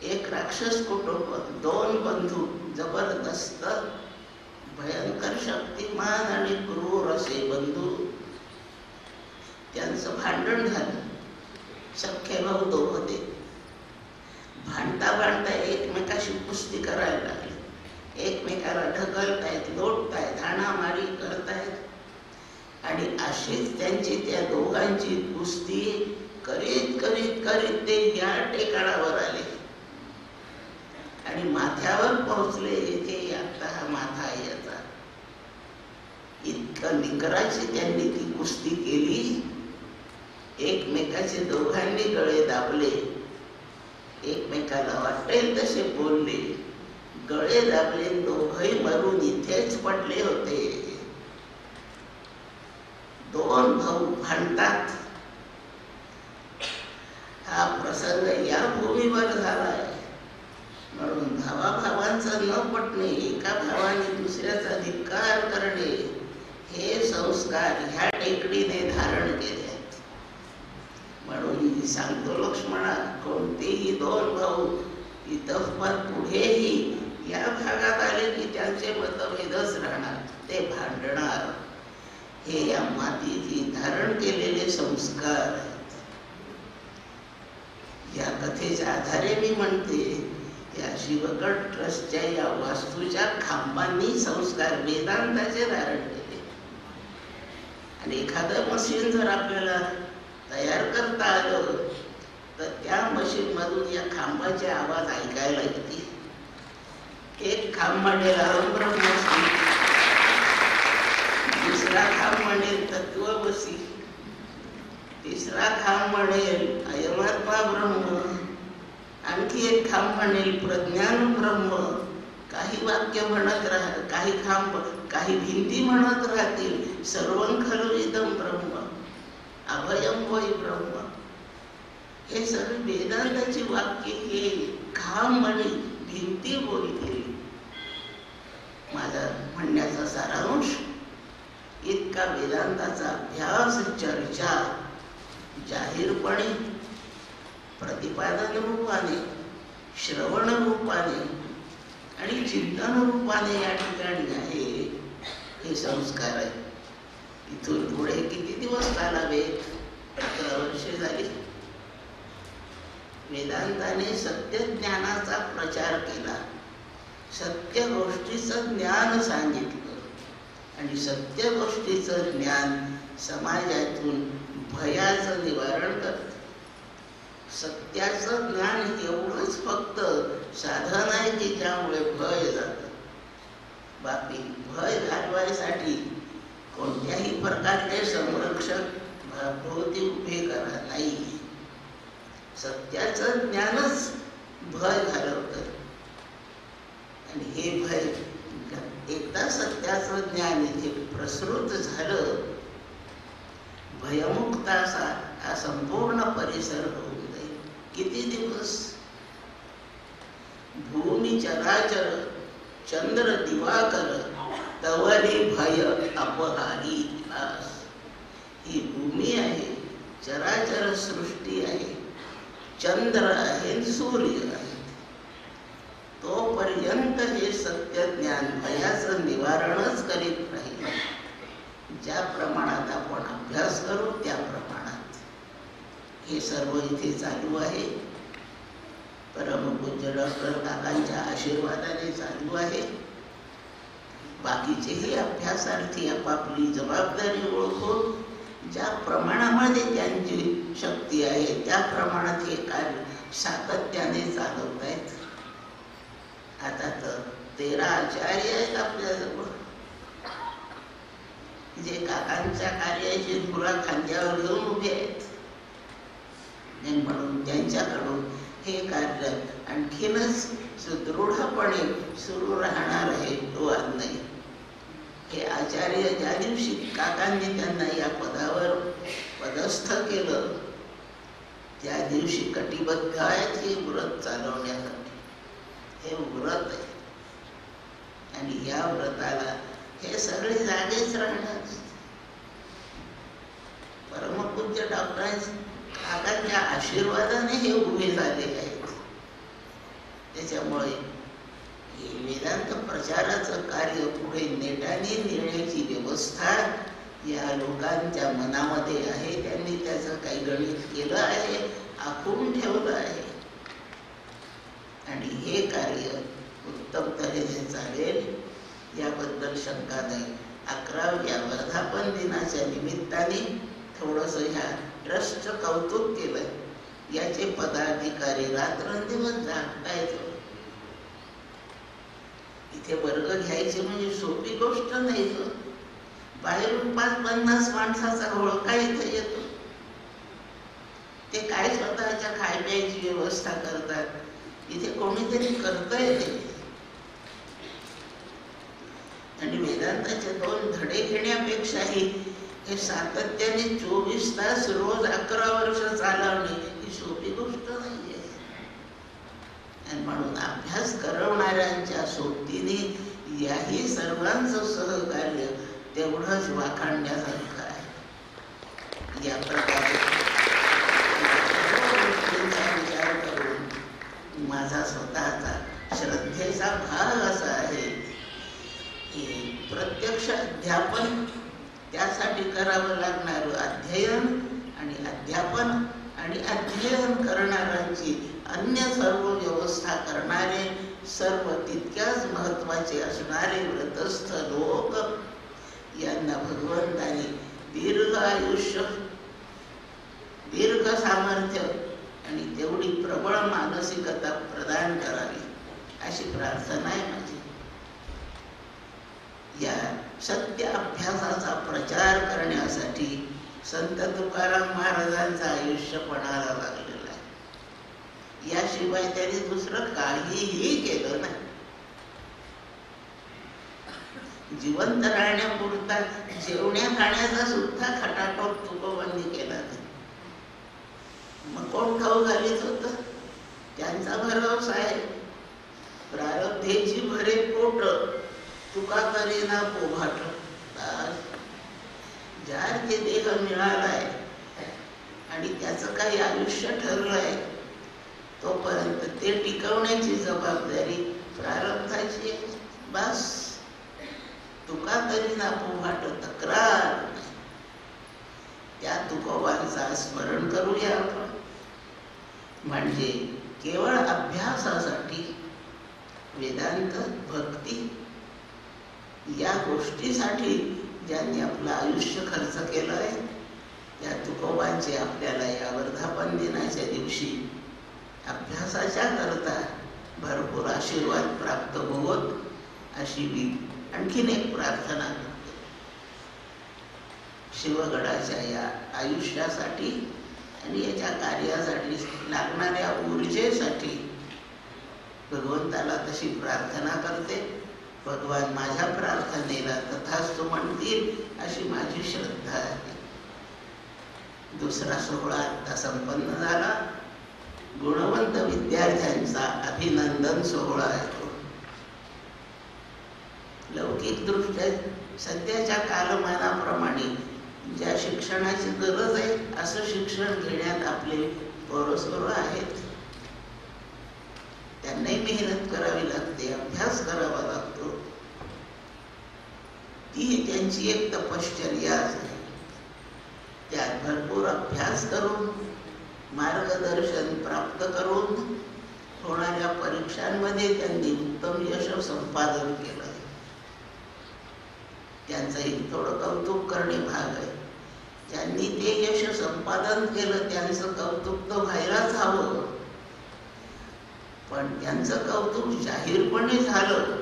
एक राक्षस कुटुंब, 2 बंधू, जबरदस्त भयंकर शक्तिमान आणि क्रूर असे बंधू. त्यांचं भांडण झालं. सख्खे भाऊ 2 होते. भांडता भांडता एकमेकाशी कुस्ती करायला लागले. एकमेकाला ढकलतायत, लोटतायत, हाणामारी करतायत. आणि अशीच त्यांची त्या दोघांची कुस्ती करीत करीत करीत ते या ठिकाणावर आले आणि माथ्यावर पोहोचले. इथे आता हा माथा आहे याचा. इतकं निकराची त्यांनी ती कुस्ती केली. एकमेकाचे दोघांनी गळे दाबले, एकमेकाला वाटेल तसे बोलले, गळे दाबले. दोघही मरून इथेच पडले होते. 2 भाऊ भांडतात. हा प्रसंग या भूमीवर झालाय. म्हणून भावाभावांचं न पटणे, एका भावाने दुसऱ्याचा धिक्कार करणे, हे संस्कार ह्या टेकडीने धारण केले. म्हणून मी सांगतो लक्ष्मणा, कोणतेही 2 भाऊ इतपर पुढेही या भागात आले की त्यांचे मतभेदच राहणार, ते भांडणार. हे या मातीची धारण केलेले संस्कार आहेत. या कथेच्या आधारे मी म्हणते, या शिवगड ट्रस्टच्या या वास्तूच्या खांबांनी संस्कार वेदांताचे धारण केले. आणि एखादं मशीन जर आपल्याला तयार करता आलं तर त्या मशीन मधून या खांबाचे आवाज ऐकायला येतील. एक खांब म्हणेल अहम ब्रह्मस्मी, दुसरा खांब म्हणेल तत्वमसी, तिसरा खांब म्हणेल अयमात्मा ब्रह्म, आणखी एक खांब म्हणेल प्रज्ञान ब्रह्म. काही वाक्य म्हणत काही भिंती म्हणत राहतील सर्वं खलु इदं ब्रह्म, अभयं वै ब्रह्म. हे सर्व वेदांताची वाक्य हे खांब आणि भिंती बोलतील. माझा म्हणण्याचा सारांश, इतका वेदांताचा अभ्यास, चर्चा जाहीरपणे, प्रतिपादन रूपाने, श्रवण रूपाने आणि चिंतन रूपाने या ठिकाणी आहे. हे संस्कार आहे. इथून पुढे किती दिवस चालावे? 11 वर्षे झाली. वेदांताने सत्य ज्ञानाचा प्रचार केला, सत्य गोष्टीचं ज्ञान सांगितलं. आणि सत्य गोष्टीचं ज्ञान समाजातून भयाचं निवारण करतं. सत्याचं ज्ञान एवढंच फक्त साधन आहे की ज्यामुळे भय जातं. बाकी भय घालवायसाठी कोणत्याही प्रकारचे संरक्षक भोवती उभे करा नाही. सत्याचं ज्ञानच भय घालवतं. आणि हे भय एकदा सत्याचं ज्ञान इथे प्रसृत झालं, भयमुक्त असा हा संपूर्ण परिसर होऊन जाईल. किती दिवस? भूमी चराचर चंद्र दिवाकर तवरी भय अपहारी भास. ही भूमी आहे, चराचर सृष्टी आहे, चंद्र आहे, सूर्य आहे. तोपर्यंत हे सत्य ज्ञान भयाचं निवारणच करीत राहील. ज्या प्रमाणात आपण अभ्यास करू त्या प्रमाणात हे सर्व इथे चालू आहे. परमपूज्य डॉक्टर काकांच्या आशीर्वादाने चालू आहे. बाकीचेही अभ्यासार्थी आपापली जबाबदारी ओळखून ज्या प्रमाणामध्ये त्यांची शक्ती आहे त्या प्रमाणात हे कार्य सातत्याने चालवत आहेत. आता तर 13 आचार्य आहेत आपल्याजवळ, जे काकांच्या कार्याची धुरा खांद्यावर घेऊन उभे आहेत. आणि म्हणून त्यांच्याकडून हे कार्य आणखीनच सुदृढपणे सुरू राहणार आहे तो आज नाही. हे आचार्य ज्या दिवशी काकांनी त्यांना या पदावर पदस्थ केलं त्या दिवशी कटिबद्ध आहेत हे व्रत चालवण्यासाठी. हे व्रत आहे आणि या व्रताला हे सगळे जागेच राहणार. परमपूज्य डॉक्टरांच्या काकांच्या आशीर्वादाने हे उभे झालेले आहेत. त्याच्यामुळे हे वेदांत प्रचाराचं कार्य पुढे नेटाने नेण्याची व्यवस्था या लोकांच्या मनामध्ये आहे. त्यांनी त्याचं काही गणित केलं आहे, आखून ठेवलं आहे आणि हे कार्य उत्तम तऱ्हेने चालेल याबद्दल शंका नाही. 11व्या वर्धापन दिनाच्या निमित्ताने थोडंसं ह्या ट्रस्टचं कौतुक केलं. याचे पदाधिकारी रात्रंदिवस जागतायत. इथे वर्ग घ्यायचे म्हणजे सोपी गोष्ट नाही. बाहेरून 5-50 माणसाचा घोळका इथे येतो. ते काय स्वतःच्या खायप्याची व्यवस्था करतात, इथे कोणीतरी करतंय ते. आणि वेदांताचे 2 धडे घेण्यापेक्षाही हे सातत्याने 24 तास रोज 11 वर्ष चालवणे ही सोपी गोष्ट नाहीये. आणि म्हणून अभ्यास करवणाऱ्यांच्या सोबतीने याही सर्वांचं सहकार्य तेवढंच वाखाणण्यासारखं आहे. या प्रकारे विचार करून माझा स्वतःचा श्रद्धेचा भाग असा आहे की प्रत्यक्ष अध्यापन, त्यासाठी करावं लागणारं अध्ययन आणि अध्यापन आणि अध्ययन करणाऱ्यांची अन्य सर्व व्यवस्था करणारे सर्व तितक्याच महत्वाचे असणारे व्रतस्थ लोक यांना भगवंताने दीर्घ आयुष्य, दीर्घ सामर्थ्य आणि तेवढी प्रबळ मानसिकता प्रदान करावी अशी प्रार्थना आहे माझी. या सत्य अभ्यासाचा प्रचार करण्यासाठी संत तुकाराम महाराजांचं आयुष्य पणाला लागलेलं आहे. याशिवाय त्यांनी दुसरं काहीही केलं नाही. जिवंत राहण्यापुरता जेवण्या खाण्याचा सुद्धा खटाटोप तुकोबांनी केला नाही. मग कोण खाऊ घालीत होत? त्यांचा भरवसा आहे. प्रारब्धेची भरे पोट तुका करीना पोभाट. ज्यार ते देह मिळालाय आणि त्याचं काही आयुष्य ठरलंय तोपर्यंत ते टिकवण्याची जबाबदारी प्रारब्धाची. बस तुका करीना पोभाट, तक्रार. त्या तुकोबांचा स्मरण करूया आपण. म्हणजे केवळ अभ्यासासाठी वेदांत, भक्ती या गोष्टीसाठी ज्यांनी आपलं आयुष्य खर्च केलं आहे त्या तुकोबांचे आपल्याला या वर्धापन दिनाच्या दिवशी अभ्यासाच्या करता भरपूर आशीर्वाद प्राप्त होवोत अशी मी आणखीन एक प्रार्थना करते. शिवगडाच्या या आयुष्यासाठी आणि याच्या कार्यासाठी लागणाऱ्या ऊर्जेसाठी भगवंताला तशी प्रार्थना करते. भगवान माझ्या प्रार्थनेला तथास्तु म्हणतील अशी माझी श्रद्धा आहे. दुसरा सोहळा आता संपन्न झाला. गुणवंत विद्यार्थ्यांचा अभिनंदन सोहळा आहे तो. लौकिक दृष्ट्या सध्याच्या कालमानाप्रमाणे ज्या शिक्षणाची गरज आहे असं शिक्षण घेण्यात आपले पोरसोर आहेत. त्यांनाही मेहनत करावी लागते, अभ्यास करावा लागतो. ती त्यांची एक तपश्चर्या आहे. त्यात भरपूर अभ्यास करून, मार्गदर्शन प्राप्त करून होणाऱ्या परीक्षांमध्ये त्यांनी उत्तम यश संपादन केलं. त्यांचंही थोडं कौतुक करणे भाग आहे. ज्यांनी ते यश संपादन केलं त्यांचं कौतुक तर व्हायलाच हवं, पण त्यांचं कौतुक जाहीरपणे झालं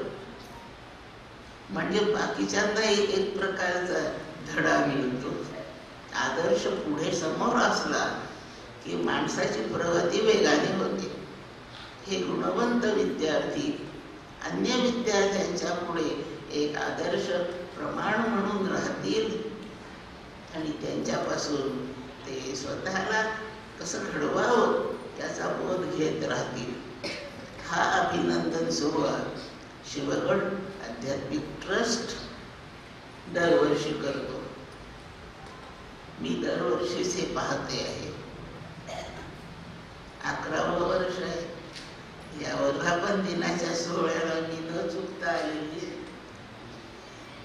म्हणजे बाकीच्यांनाही एक प्रकारचा धडा मिळतो. आदर्श पुढे समोर असला की माणसाची प्रगती वेगाने होते. हे गुणवंत विद्यार्थी अन्य विद्यार्थ्यांच्या पुढे एक आदर्श प्रमाण म्हणून राहतील आणि त्यांच्यापासून ते स्वतःला कसं घडवावं याचा बोध घेत राहतील. हा अभिनंदन सोहळा शिवगड आध्यात्मिक ट्रस्ट दरवर्षी करतो. मी दरवर्षीच हे पाहते आहे. 11वं वर्ष आहे. या वर्धापन दिनाच्या सोहळ्याला मी न चुकता आलेली आहे.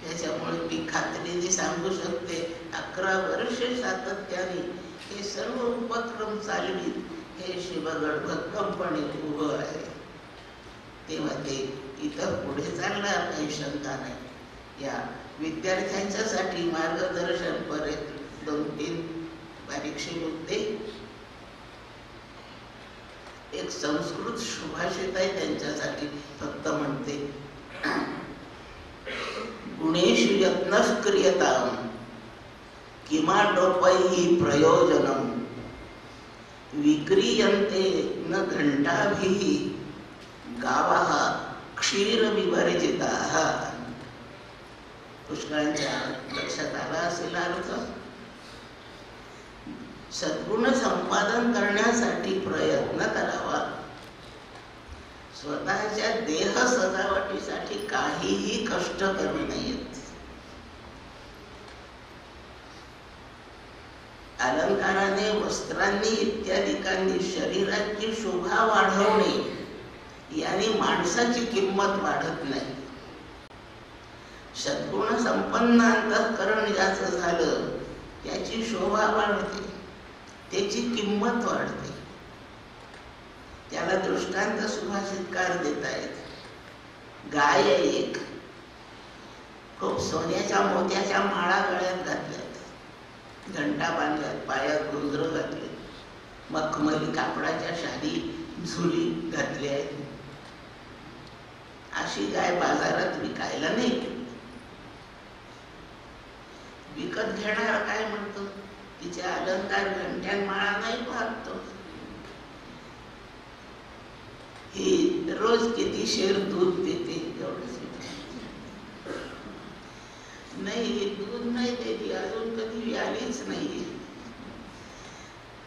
त्याच्यामुळे मी खात्रीने सांगू शकते 11 वर्षे सातत्याने हे सर्व उपक्रम चालवीत हे शिवगड भक्कमपणे उभं आहे. तेव्हा ते इथं पुढे चालणार काही शंका नाही. या विद्यार्थ्यांच्यासाठी मार्गदर्शन परत 2-3 बारीकशे मुद्दे. एक संस्कृत सुभाषित आहे त्यांच्यासाठी, फक्त म्हणते गुणेषु यत्नः क्रियताम् किमाटोपैहि प्रयोजनम् विक्रियन्ते न घंटाभिः गावः क्षीरविवर्जिताः. पुष्कळांच्या लक्षात आला असेल अर्थ. सद्गुण संपादन करण्यासाठी प्रयत्न करावा. स्वतःच्या देह सजावटीसाठी काहीही कष्ट करू नयेत. अलंकाराने, वस्त्रांनी इत्यादिकांनी शरीराची शोभा वाढवणे याने माणसाची किंमत वाढत नाही. सद्गुण संपन्न अंतःकरण ज्याचं झालं त्याची शोभा वाढते, त्याची किंमत वाढते. त्याला दृष्टांत सुभाषितकार देत आहेत. गाय एक खूप सोन्याच्या मोत्याच्या माळा गळ्यात घातल्यात, घंटा बांधल्यात, पायात गुंजर घातले, मखमली कापडाच्या शाली झुली घातल्या आहेत. अशी गाय बाजारात विकायला नाही. विकत घेणारा काय म्हणतो, तिचे अलंकार घंट्यान माळा नाही पाहतो. ही रोज किती शेर दूध देते एवढंच नाही. दूध नाही देते, अजून कधी व्यालीच नाही.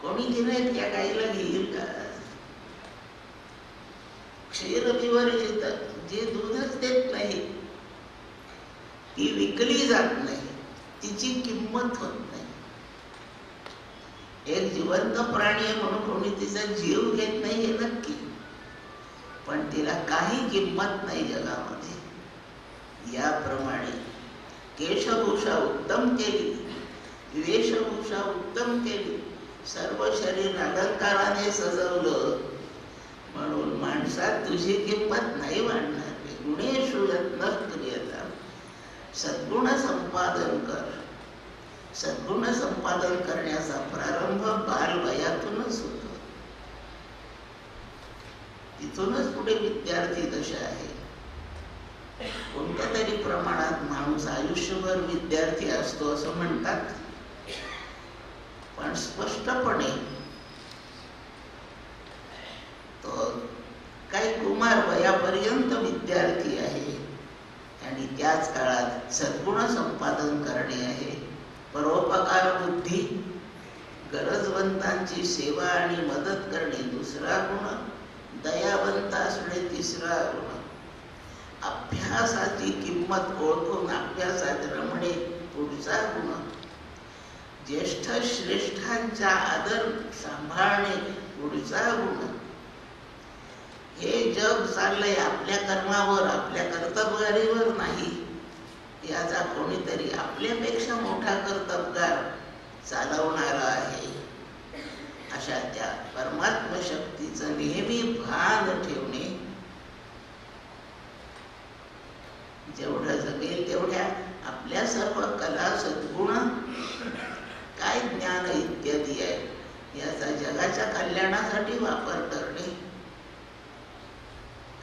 कोणी गिऱ्हाईक त्या गाईला घेईल का? क्षीरविवर्जित, जे दूधच देत नाही ती विकली जात नाही, तिची किंमत होत नाही. एक जिवंत प्राणी आहे म्हणून कोणी तिचा जीव घेत नाही हे नक्की, पण तिला काही किंमत नाही जगामध्ये. याप्रमाणे केशभूषा उत्तम केली, वेशभूषा उत्तम केली, सर्व शरीर अलंकाराने सजवलं म्हणून माणसात तुझी किंमत नाही वाढणार. गुणेषु यत्नः क्रियताम्. सद्गुण संपादन कर. सद्गुण संपादन करण्याचा प्रारंभ बालवयातूनच होतो. तिथूनच पुढे विद्यार्थी दशा आहे. कोणत्या तरी प्रमाणात माणूस आयुष्यभर विद्यार्थी असतो असं म्हणतात, पण स्पष्टपणे तो काही कुमार वयापर्यंत विद्यार्थी आहे आणि त्याच काळात सद्गुण संपादन करणे आहे. परोपकार बुद्धी, गरजवंतांची सेवा आणि मदत करणे दुसरा गुण, दयावंत असणे तिसरा गुण, अभ्यासाची किंमत ओळखून अभ्यासात रमणे पुढचा गुण, ज्येष्ठ श्रेष्ठांचा आदर सांभाळणे पुढचा गुण. हे जग चाललंय आपल्या कर्मावर, आपल्या कर्तबगारीवर नाही. याचा कोणीतरी आपल्यापेक्षा मोठा कर्तबगार चालवणारा आहे. अशा त्या परमात्म शक्तीचं नेहमी भान ठेवणे. जेवढं जगेल तेवढ्या आपल्या सर्व कला, सद्गुण, काय ज्ञान इत्यादी आहे याचा जगाच्या कल्याणासाठी वापर करणे.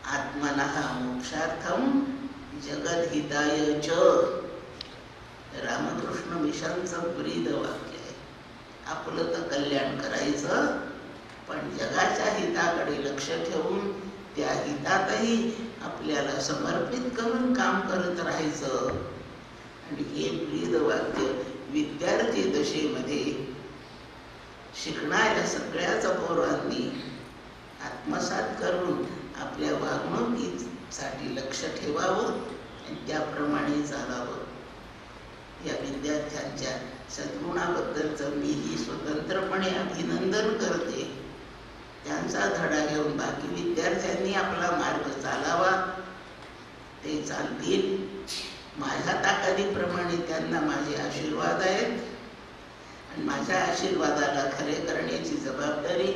आत्मनः मोक्षार्थम जगद्हिताय च. रामकृष्ण मिशनचं ब्रीद वाक्य आहे. आपलं तर कल्याण करायचं, पण जगाच्या हिताकडे लक्ष ठेवून त्या हितातही आपल्याला समर्पित करून काम करत राहायचं. आणि हे ब्रीद वाक्य विद्यार्थी दशेमध्ये शिकणाऱ्या सगळ्याच पोरांनी आत्मसात करून आपल्या वागणुकीसाठी लक्ष ठेवावं आणि त्याप्रमाणे चालावं. या विद्यार्थ्यांच्या सद्गुणाबद्दलचं मीही स्वतंत्रपणे अभिनंदन करते. त्यांचा धडा घेऊन बाकी विद्यार्थ्यांनी आपला मार्ग चालावा. ते चालतील. माझ्या ताकदीप्रमाणे त्यांना माझे आशीर्वाद आहेत आणि माझ्या आशीर्वादाला खरे करण्याची जबाबदारी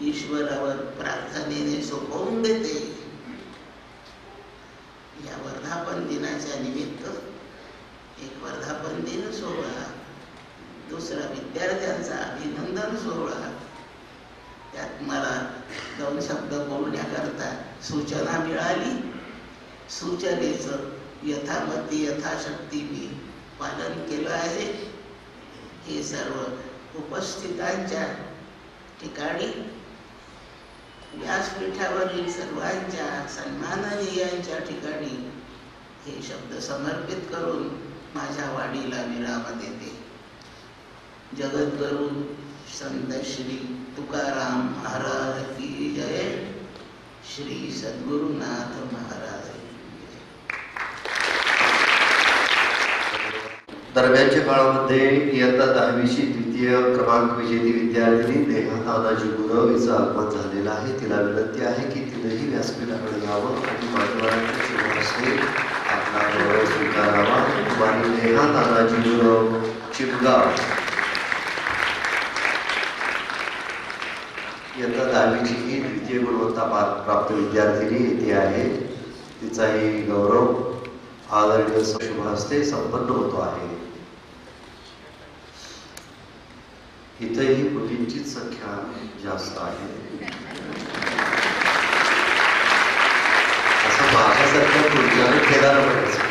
ईश्वरावर प्रार्थनेने सोपवून देते. या वर्धापन दिनाच्या निमित्त एक वर्धापन दिन सोहळा, दुसरा विद्यार्थ्यांचा अभिनंदन सोहळा. त्यात मला 2 शब्द बोलण्याकरता सूचना मिळाली. सूचनेचं यथामती यथाशक्ती मी पालन केलं आहे. हे सर्व उपस्थितांच्या ठिकाणी व्यासपीठावरील सर्वांच्या सन्माननीयांच्या ठिकाणी हे शब्द समर्पित करून माझ्या वाणीला विराम देते. जगद्गुरु संत श्री तुकाराम महाराज की जय. श्री सद्गुरुनाथ महाराज. दरम्यानच्या काळामध्ये इयत्ता 10वीची द्वितीय क्रमांक विजेती विद्यार्थिनी नेहा दादाजी गुरव हिचं आगमन झालेलं आहे. तिला विनंती आहे की तिनेही व्यासपीठाकडे यावं आणि मान्यवरांच्या शिवासने आपला गौरव स्वीकारावा. आणि नेहा दादाजी गुरव चिमगाव इयत्ता 10वीची ही द्वितीय गुणवत्ता प्राप्त विद्यार्थिनी येथे आहे. तिचाही गौरव आदरणीय शुभ हस्ते संपन्न होतो आहे. इथेही मुलींची संख्या जास्त आहे. असं माझ्यासारख्या पुरुषाने केला म्हणायचं.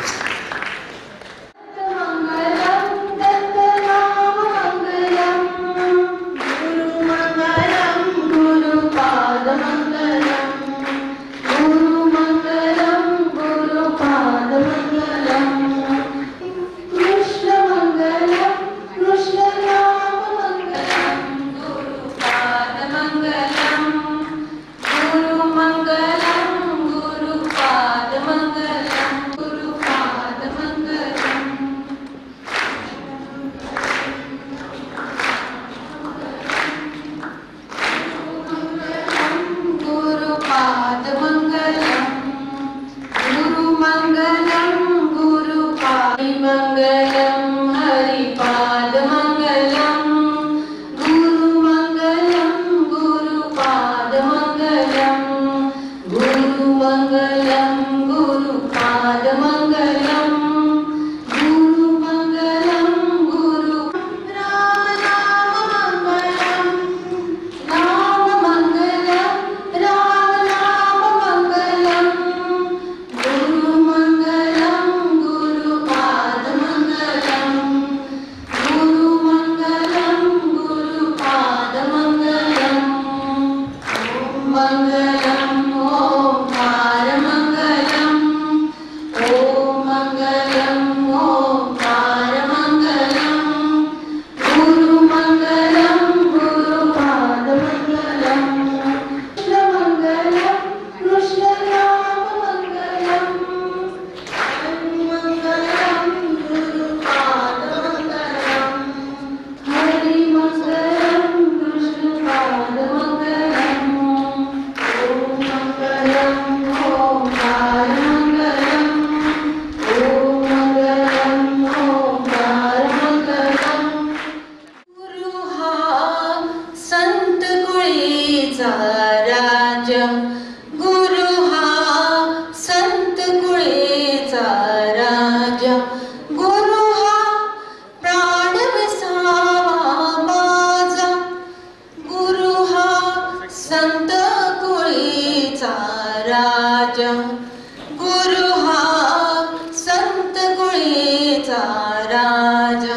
राजा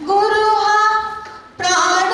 गुरु हा प्राण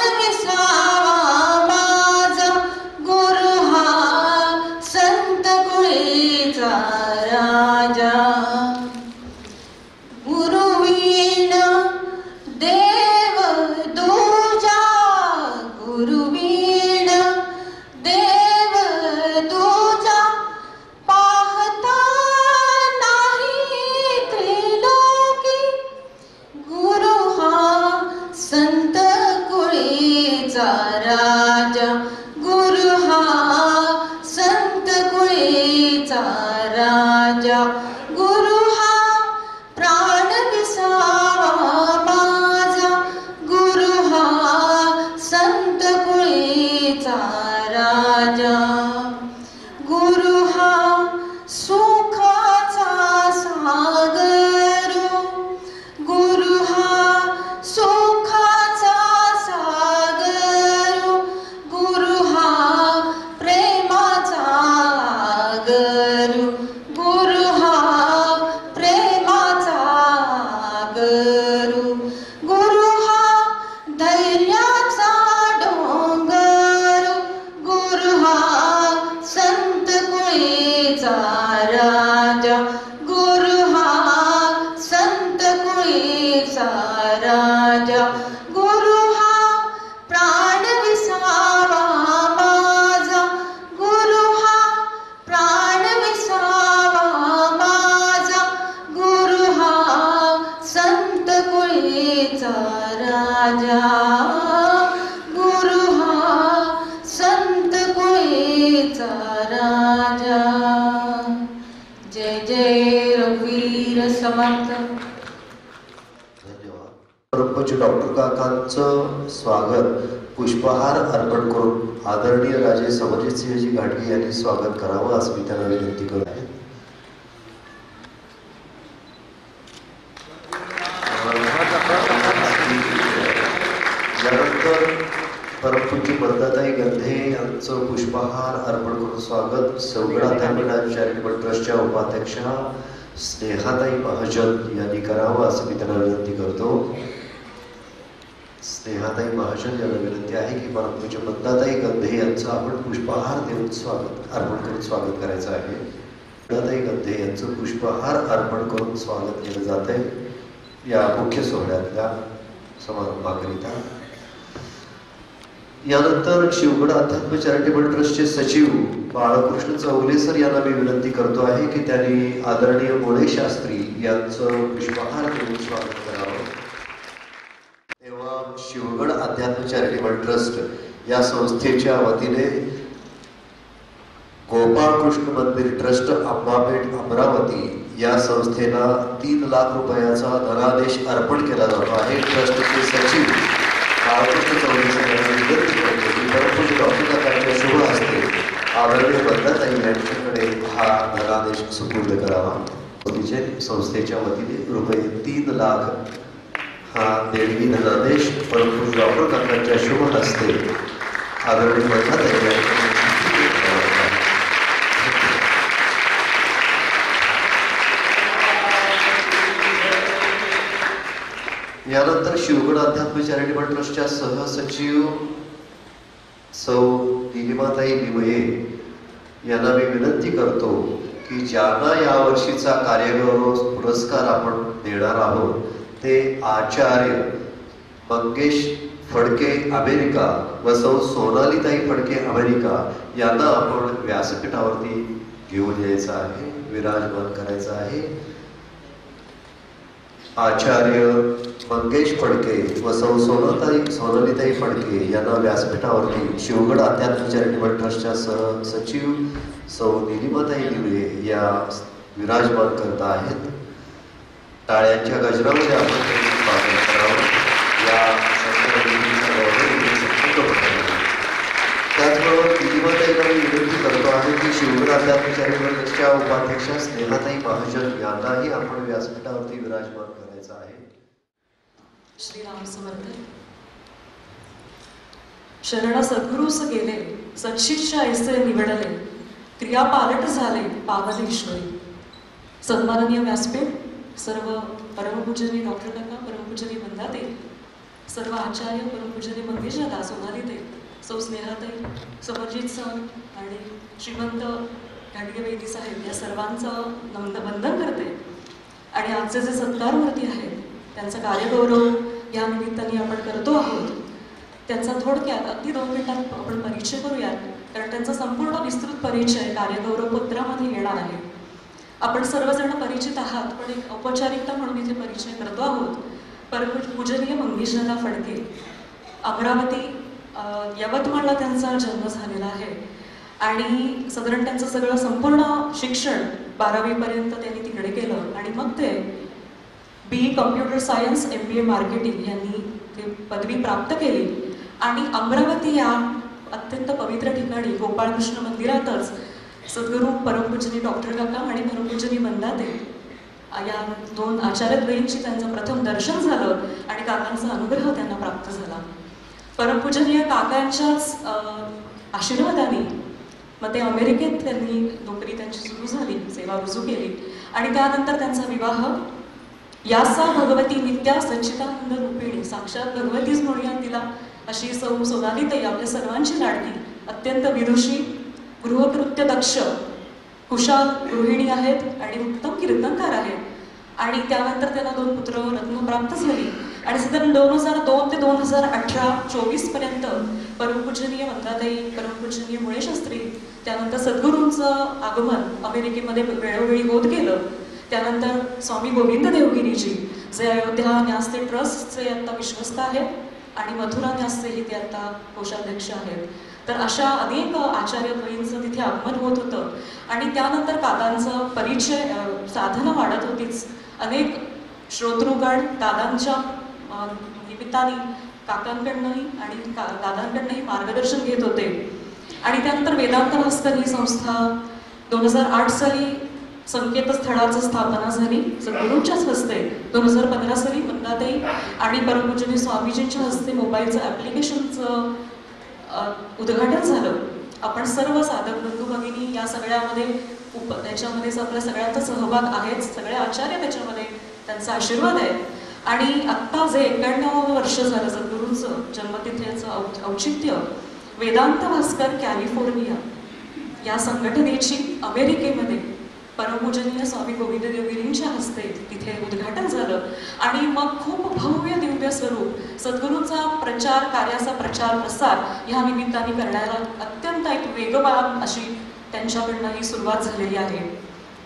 कुळेचा राजा गुरु हा प्राण विसावा माझा गुरु हा प्राण विसावा माझा गुरु हा संत कुळेचा राजा गुरु हा संत कुळेचा राजा. जय जय रघुवीर समर्थ. धन्यवाद. परमपूज्य डॉक्टर काकांचं स्वागत पुष्पहार अर्पण करून आदरणीय राजे समरजितसिंहजी घाटगे यांनी स्वागत करावं असं मी त्यांना विनंती करत आहे. यानंतर परमपूज्य वरदाताई गंधे यांचं पुष्पहार अर्पण करून स्वागत सौगड अध्यात्मिक चॅरिटेबल ट्रस्टच्या उपाध्यक्षा स्नेहाताई महाजन यांनी करावं असं मी त्यांना विनंती करतो. स्नेहाताई महाजन यांना विनंती आहे की परमपूज्य वरदाताई गंधे यांचं आपण पुष्पहार देऊन स्वागत अर्पण करून स्वागत करायचं आहे. वरदाताई गंधे यांचं पुष्पहार अर्पण करून स्वागत केलं जात आहे या मुख्य सोहळ्यातल्या समारंभाकरिता. यानंतर शिवगड अध्यात्म चॅरिटेबल ट्रस्टचे सचिव बाळकृष्ण चौगले सर यांना मी विनंती करतो आहे की त्यांनी आदरणीय मोळे शास्त्री यांचं पुष्पहार देऊन स्वागत करावं. तेव्हा शिवगड अध्यात्म चॅरिटेबल ट्रस्ट या संस्थेच्या वतीने गोपाळकृष्ण मंदिर ट्रस्ट अंबापेठ अमरावती या संस्थेला 3 लाख रुपयाचा धनादेश अर्पण केला जातो आहे. ट्रस्टचे सचिव बाळकृष्ण चौगले सर यांना विनंती करतो की परमपूज्य डॉक्टर काकांच्या शुभ हस्ते आदरणीय वरदाताई यांच्याकडे हा धनादेश सुपूर्द करावा. संस्थेच्या वतीने रुपये 3 लाख हा देणगी धनादेश परमपूज्य डॉक्टर काकांच्या शुभ हस्ते आदरणीय वरदाताई यांच्याकडे. यानंतर शिवगड अध्यात्म चॅरिटेबल ट्रस्टच्या सहसचिव सौ निलिमाताई लिमये यांना मी विनंती करतो की ज्यांना यावर्षीचा कार्यगौरव पुरस्कार आपण देणार आहोत ते आचार्य मंगेश फडके अमेरिका व सौ सोनालीताई फडके अमेरिका यांना आपण व्यासपीठावरती घेऊन यायचं आहे, विराजमान करायचं आहे. आचार्य मंगेश फडके व सौ सोनालीताई फडके यांना व्यासपीठावरती शिवगड अध्यात्म चॅरिटेबल ट्रस्टच्या सचिव सौ निलिमाताई लिमये या विराजमान करत आहेत. टाळ्यांच्या गजरामध्ये आपण स्वागत करावं. या त्याचबरोबर निलिमाताईला मी विनंती करतो आहे की शिवगड अध्यात्म चॅरिटेबल ट्रस्टच्या उपाध्यक्षा स्नेहाताई महाजन यांनाही आपण व्यासपीठावरती विराजमान करायचं आहे. श्रीराम समर्थ. शरण सद्गुरूस गेले सच्शिष्य ऐसे निवडले क्रिया पालट झाले पावन ईश्वरी. सन्माननीय व्यासपीठ, सर्व परमपूजनीय डॉक्टर काका, परमपूजनीय वंदाते, सर्व आचार्य, परमपूजनीय मंगेश दादा, सोनालीताई, सौ स्नेहाताई, समरजित सर आणि श्रीमंत घाटगे वैदी साहेब या सर्वांचं वंदन करते. आणि आजचे जे सत्कारमूर्ती आहेत त्यांचा कार्यगौरव या निमित्ताने आपण करतो आहोत. त्यांचा थोडक्यात अगदी 2 मिनिटात आपण परिचय करूयात, कारण त्यांचा संपूर्ण विस्तृत परिचय कार्यगौरव पत्रामध्ये येणार आहे. आपण सर्वजण परिचित आहात, पण एक औपचारिकता म्हणून इथे परिचय करतो आहोत. परमपूजनीय मंगेशदादा फडके, अमरावती यवतमाळला त्यांचा जन्म झालेला आहे आणि साधारण त्यांचं सगळं संपूर्ण शिक्षण 12वी पर्यंत त्यांनी तिकडे केलं आणि मग ते BE computer science MBA marketing यांनी ते पदवी प्राप्त केली आणि अमरावती या अत्यंत पवित्र ठिकाणी गोपाळकृष्ण मंदिरातच सद्गुरू परमपूजनीय डॉक्टर काका आणि परमपूजनीय वंदाते या 2 आचार्यद्वयींची त्यांचं प्रथम दर्शन झालं आणि काकांचा अनुग्रह त्यांना प्राप्त झाला. परमपूजनीय काकांच्याच आशीर्वादाने मग ते अमेरिकेत त्यांनी नोकरी त्यांची सुरू झाली, सेवा रुजू केली आणि त्यानंतर त्यांचा विवाह यासा भगवती नित्या सच्चिदानंद रूपिणी साक्षात भगवतीच म्हणूया तिला अशी सौ सोनालीताई आपल्या सर्वांची लाडकी, अत्यंत विदुषी, गृहकृत्य दक्ष, कुशाल गृहिणी आहेत आणि उत्तम कीर्तनकार आहेत आणि त्यानंतर त्यांना 2 पुत्र रत्न प्राप्त झाली आणि साधारण 2002 ते 2018-24 पर्यंत परमपूजनीय मंदाताई, परमपूजनीय मुळे शास्त्री, त्यानंतर सद्गुरूंचं आगमन अमेरिकेमध्ये वेळोवेळी होत गेलं. त्यानंतर स्वामी गोविंद देवगिरीजी जे अयोध्या न्यासते ट्रस्टचे आता विश्वस्त आहेत आणि मथुरा न्यासचेही ते आता कोषाध्यक्ष आहेत. तर अशा अनेक आचार्यद्वयींचं तिथे आगमन होत होतं आणि त्यानंतर दादांचा परिचय, साधनं वाढत होतीच. अनेक श्रोतृगण दादांच्या निमित्ताने काकांकडनंही आणि दादांकडनंही मार्गदर्शन घेत होते. आणि त्यानंतर वेदांत भास्कर ही संस्था 2008 साली संकेतस्थळाची स्थापना झाली सद्गुरूंच्याच हस्ते. 2015 साली मंदाताई आणि परमपूजनीय स्वामीजींच्या हस्ते मोबाईलचं ॲप्लिकेशनचं उद्घाटन झालं. आपण सर्व साधक बंधू भगिनी या सगळ्यामध्ये त्याच्यामध्ये आपल्या सगळ्यांचा सहभाग आहेच. सगळे आचार्य त्याच्यामध्ये त्यांचा आशीर्वाद आहे. आणि आत्ता जे 91 वर्ष झालं सद्गुरूंचं जन्मतिथीचं औचित्य, वेदांत भास्कर कॅलिफोर्निया या संघटनेची अमेरिकेमध्ये परमपूजनीय स्वामी गोविंद देवगिरींच्या हस्ते तिथे उद्घाटन झालं. आणि मग खूप भव्य दिव्य स्वरूप सद्गुरूंचा कार्याचा प्रचार प्रसार ह्या निमित्ताने करण्याला अत्यंत एक वेगवान अशी त्यांच्याकडनं ही सुरुवात झालेली आहे.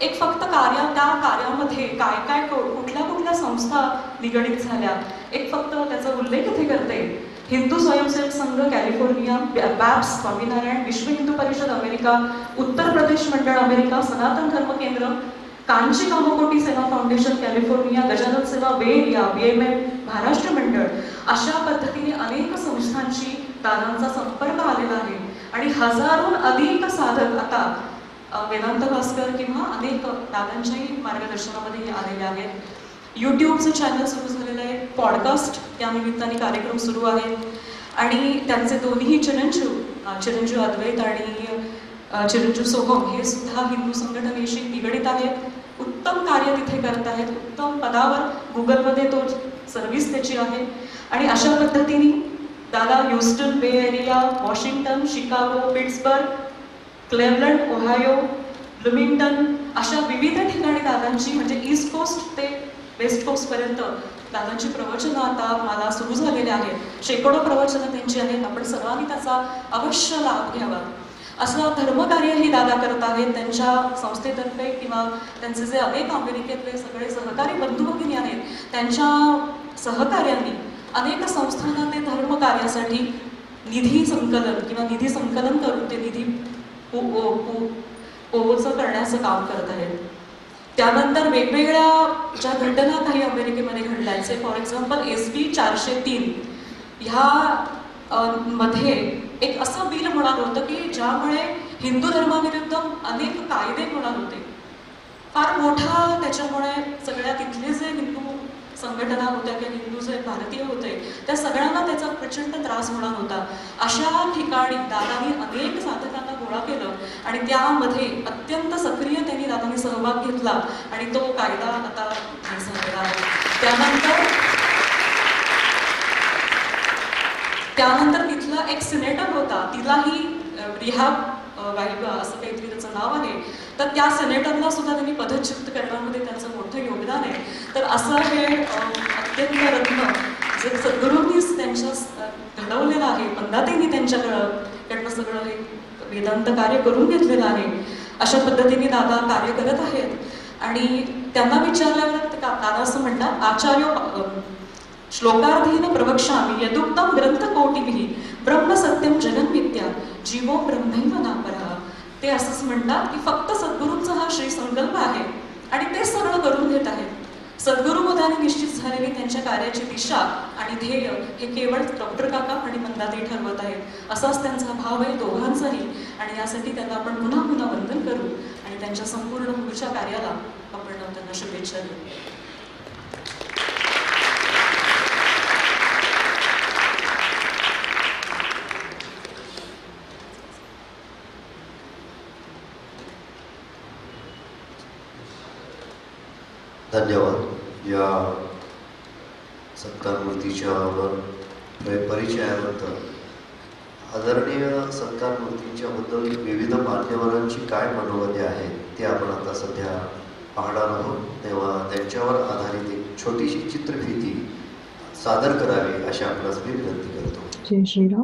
एक फक्त त्या कार्यामध्ये काय कुठल्या संस्था निगडित झाल्या, एक फक्त त्याचा उल्लेख इथे करते. हिंदू स्वयंसेवक संघ कॅलिफोर्निया, बॅप्स स्वामीनारायण, विश्व हिंदू परिषद अमेरिका, उत्तर प्रदेश मंडळ अमेरिका, सनातन धर्म केंद्र, कांची कामकोटी सेवा फाउंडेशन कॅलिफोर्निया, गजानन सेवा या BMM महाराष्ट्र मंडळ, अशा पद्धतीने अनेक संस्थांशी दादांचा संपर्क आलेला आहे. आणि हजारोहून अधिक साधक आता वेदांत भास्कर किंवा अनेक दादांच्याही मार्गदर्शनामध्ये आलेले आहेत. यूट्यूबचं चॅनल सुरू झालेलं आहे, पॉडकास्ट या निमित्ताने कार्यक्रम सुरू आहेत. आणि त्यांचे दोन्ही चिरंजीव अद्वैत आणि चिरंजीव सोहम हे सुद्धा हिंदू संघटनेशी निगडित आहेत. उत्तम कार्य तिथे करत आहेत, उत्तम पदावर गुगलमध्ये तो सर्व्हिस त्याची आहे. आणि अशा पद्धतीने दादा Houston, Bay Area, Washington, Chicago, Pittsburgh, Cleveland, Ohio, Bloomington अशा विविध ठिकाणी दादांची म्हणजे ईस्ट कोस्ट ते वेस्ट कोस्ट पर्यंत दादांची प्रवचनं आता मला सुरू झालेले आहेत. शेकडो प्रवचनं त्यांची आहेत. आपण सर्वांनी त्याचा अवश्य लाभ घ्यावा. असं धर्मकार्यही दादा करत आहेत. त्यांच्या संस्थेतर्फे किंवा त्यांचे जे अनेक अमेरिकेतले सगळे सहकारी बंधू भगिनी आहेत त्यांच्या सहकार्याने अनेक संस्थांना ते धर्मकार्यासाठी निधी संकलन करून ते निधी पोहोच करण्याचं काम करत आहेत. त्यानंतर वेगवेगळ्या ज्या घटना काही अमेरिकेमध्ये घडल्याचे, फॉर एक्झाम्पल SB 403 ह्या मध्ये एक असं बिल होणार होतं की ज्यामुळे हिंदू धर्माविरुद्ध अनेक कायदे होणार होते. फार मोठा त्याच्यामुळे सगळ्या तिथले जे हिंदू संघटना होत्या किंवा हिंदू जे भारतीय होते त्या सगळ्यांना त्याचा प्रचंड त्रास होणार होता. अशा ठिकाणी दादांनी अनेक साधकांना गोळा केलं आणि त्यामध्ये अत्यंत सक्रियतेने दादांनी सहभाग घेतला आणि तो कायदा आता झालेला आहे. त्यानंतर तिथला एक सिनेटर होता, तिलाही रिहाब वाहिबा असं काहीतरी त्याचं नाव आहे. तर त्या सिनेटरला सुद्धा त्यांनी पदच्युत करण्यामध्ये त्यांचं मोठं योगदान आहे. तर असं हे अत्यंत रत्न जे सद्गुरूंनीच त्यांच्या घडवलेलं आहे, मंदाताईंनी त्यांच्याकडनं सगळं हे वेदांत कार्य करून घेतलेलं आहे. अशा पद्धतीने दादा कार्य करत आहेत. आणि त्यांना विचारल्यावर दादा असं म्हणतात, आचार्य श्लोकार्थेन प्रवक्ष्यामि यदुक्तं ग्रंथकोटिभिः ब्रह्मसत्यं जगन्मिथ्या जीवो ब्रह्मैव नापरः. ते असंच म्हणतात की फक्त सद्गुरूंचा हा श्री संकल्प आहे आणि ते सगळं करून घेत आहेत. सद्गुरूपदाने निश्चित झालेली त्यांच्या कार्याची दिशा आणि ध्येय हे केवळ डॉक्टर काका आणि मंदाताई ठरवत आहेत. असाच त्यांचा भाव आहे दोघांचाही. आणि यासाठी त्यांना आपण पुन्हा पुन्हा वंदन करू आणि त्यांच्या संपूर्ण पुढच्या कार्याला आपण त्यांना शुभेच्छा देऊ. धन्यवाद या सत्कार मूर्तीच्या परिचयाबद्दल. आदरणीय सत्कार मूर्तींच्याबद्दल विविध मान्यवरांची काय मनोगते आहेत ते आपण आता सध्या पाहणार आहोत, तेव्हा त्यांच्यावर आधारित एक छोटीशी चित्रफिती सादर करावी अशी आपणास मी विनंती करतो. जय श्रीराम.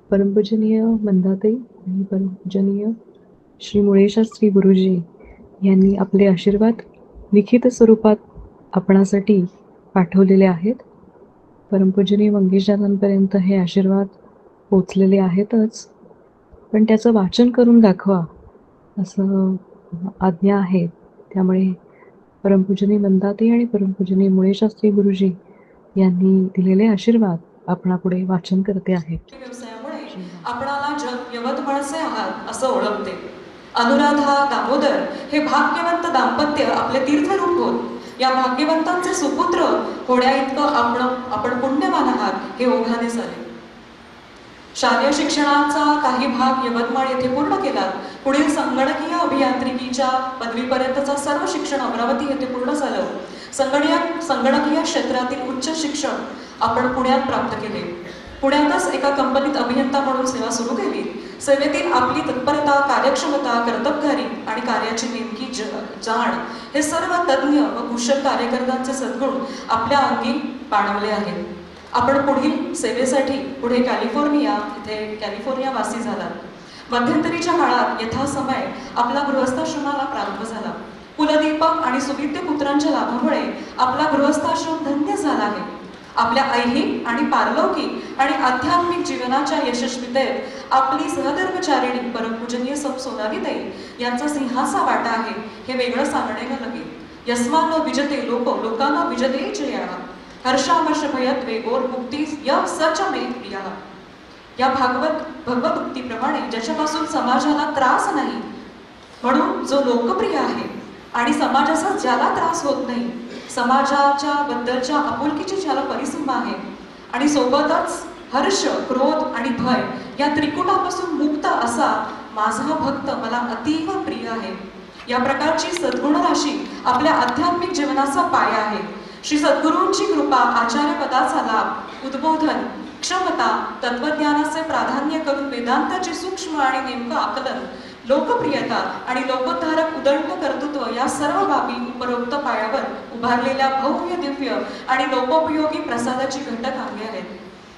परमपूजनीय मंदाताई आणि परमपूजनीय श्री मुळेशास्त्री गुरुजी यांनी आपले आशीर्वाद लिखित स्वरूपात आपणासाठी पाठवलेले आहेत. परमपूजनीय मंगेशदादांपर्यंत हे आशीर्वाद पोचलेले आहेतच, पण त्याचं वाचन करून दाखवा असं आज्ञा आहे. त्यामुळे परमपूजनीय मंदाताई आणि परमपूजनीय मुळेशास्त्री गुरुजी यांनी दिलेले आशीर्वाद आपणापुढे वाचन करते आहे. व्यवसायामुळे आपणाला जग यवतमाळचे आहात असं ओळखते. अनुराधा दामोदर हे भाग्यवंत दाम्पत्य आपले तीर्थरूप होत. या भाग्यवंतांचे सुपुत्र होण्या इतकं आपण पुण्यवान आहात हे ओघाने झाले. शालेय शिक्षणाचा काही भाग यवतमाळ येथे पूर्ण केला. पुढील संगणकीय अभियांत्रिकीच्या पदवीपर्यंतचा सर्व शिक्षण अमरावती येथे पूर्ण झालं. संगणकीय क्षेत्रातील उच्च शिक्षण आपण पुण्यात प्राप्त केले. पुण्यातच एका कंपनीत अभियंता म्हणून सेवा सुरू केली. सेवेतील आपली तत्परता, कार्यक्षमता, कर्तबगारी आणि कार्याची नेमकी जाण हे सर्व तज्ज्ञ व कुशल कार्यकर्त्यांचे सद्गुण आपल्या अंगी पाणवले आहेत. आपण पुढील सेवेसाठी पुढे कॅलिफोर्निया वासी झाला. मध्यंतरीच्या काळात यथासमय आपला गृहस्थाश्रमाला प्रारंभ झाला. कुलदीपक आणि सुविद्य पुत्रांच्या लाभामुळे आपला गृहस्थाश्रम धन्य झाला आहे. आपल्या ऐहिक आणि पारलौकिक आणि आध्यात्मिक जीवनाच्या यशस्वीतेत आपली सहधर्मचारिणी परमपूजनीय सौ सोनालीताई यांचा सिंहाचा वाटा आहे हे वेगळं सांगणे न लगे. यस्मानो विजते लोकांना विजते जया हर्षामर्ष भयत्वे गोर मुक्ती य सच मे प्रिया. या भगवद्गीतेप्रमाणे ज्याच्यापासून समाजाला त्रास नाही म्हणून जो लोकप्रिय आहे आणि समाजाचा ज्याला त्रास होत नाही, समाजाच्या बद्दलच्या आपुलकीची ज्याला परिसीमा आहे आणि सोबतच हर्ष, क्रोध आणि भय या त्रिकुटापासून मुक्त असा माझा भक्त मला अतीव प्रिय आहे. या प्रकारची सद्गुण राशी आपल्या आध्यात्मिक जीवनाचा पाया आहे. श्री सद्गुरूंची कृपा, आचार्य पदाचा लाभ, उद्बोधन, क्षमता, तत्वज्ञानाचे प्राधान्य करून वेदांताचे सूक्ष्म आणि नेमकं आकलन, लोकप्रियता आणि लोकोद्धारक उदंड कर्तृत्व या सर्व बाबी उपरोक्त पायावर उभारलेल्या भव्य, दिव्य आणि लोकोपयोगी प्रसादाची घटक अंगे आहेत.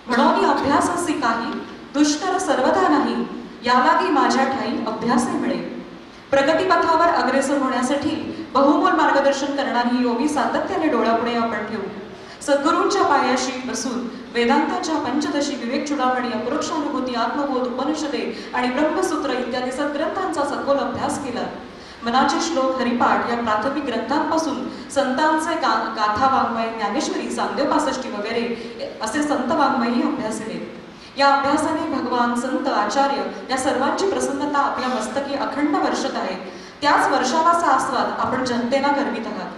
म्हणून अभ्यासासी काही दुष्कर सर्वदा नाही, यालागी माझ्या ठाई अभ्यासे मिळे. प्रगतीपथावर अग्रेसर होण्यासाठी बहुमोल मार्गदर्शन करणारी योगी सातत्याने डोळ्यापुढे आपण ठेवू. सद्गुरूंच्या पायाशी बसून वेदांताच्या पंचदशी, विवेक चुडामणी, अपरोक्षानुभूती, आत्मबोध, उपनिषदे आणि ब्रह्मसूत्र इत्यादी सद्ग्रंथांचा सखोल अभ्यास केला. मनाचे श्लोक, हरिपाठ या प्राथमिक ग्रंथांपासून संतांचे गाथा वाङ्मय, ज्ञानेश्वरी, चांगदेव पासष्टी वगैरे असे संत वाङ्मयही अभ्यासले. या अभ्यासाने भगवान, संत, आचार्य या सर्वांची प्रसन्नता आपल्या मस्तकी अखंड वर्षत आहे. त्याच वर्षावाचा आस्वाद आपण जनतेला करवित आहात.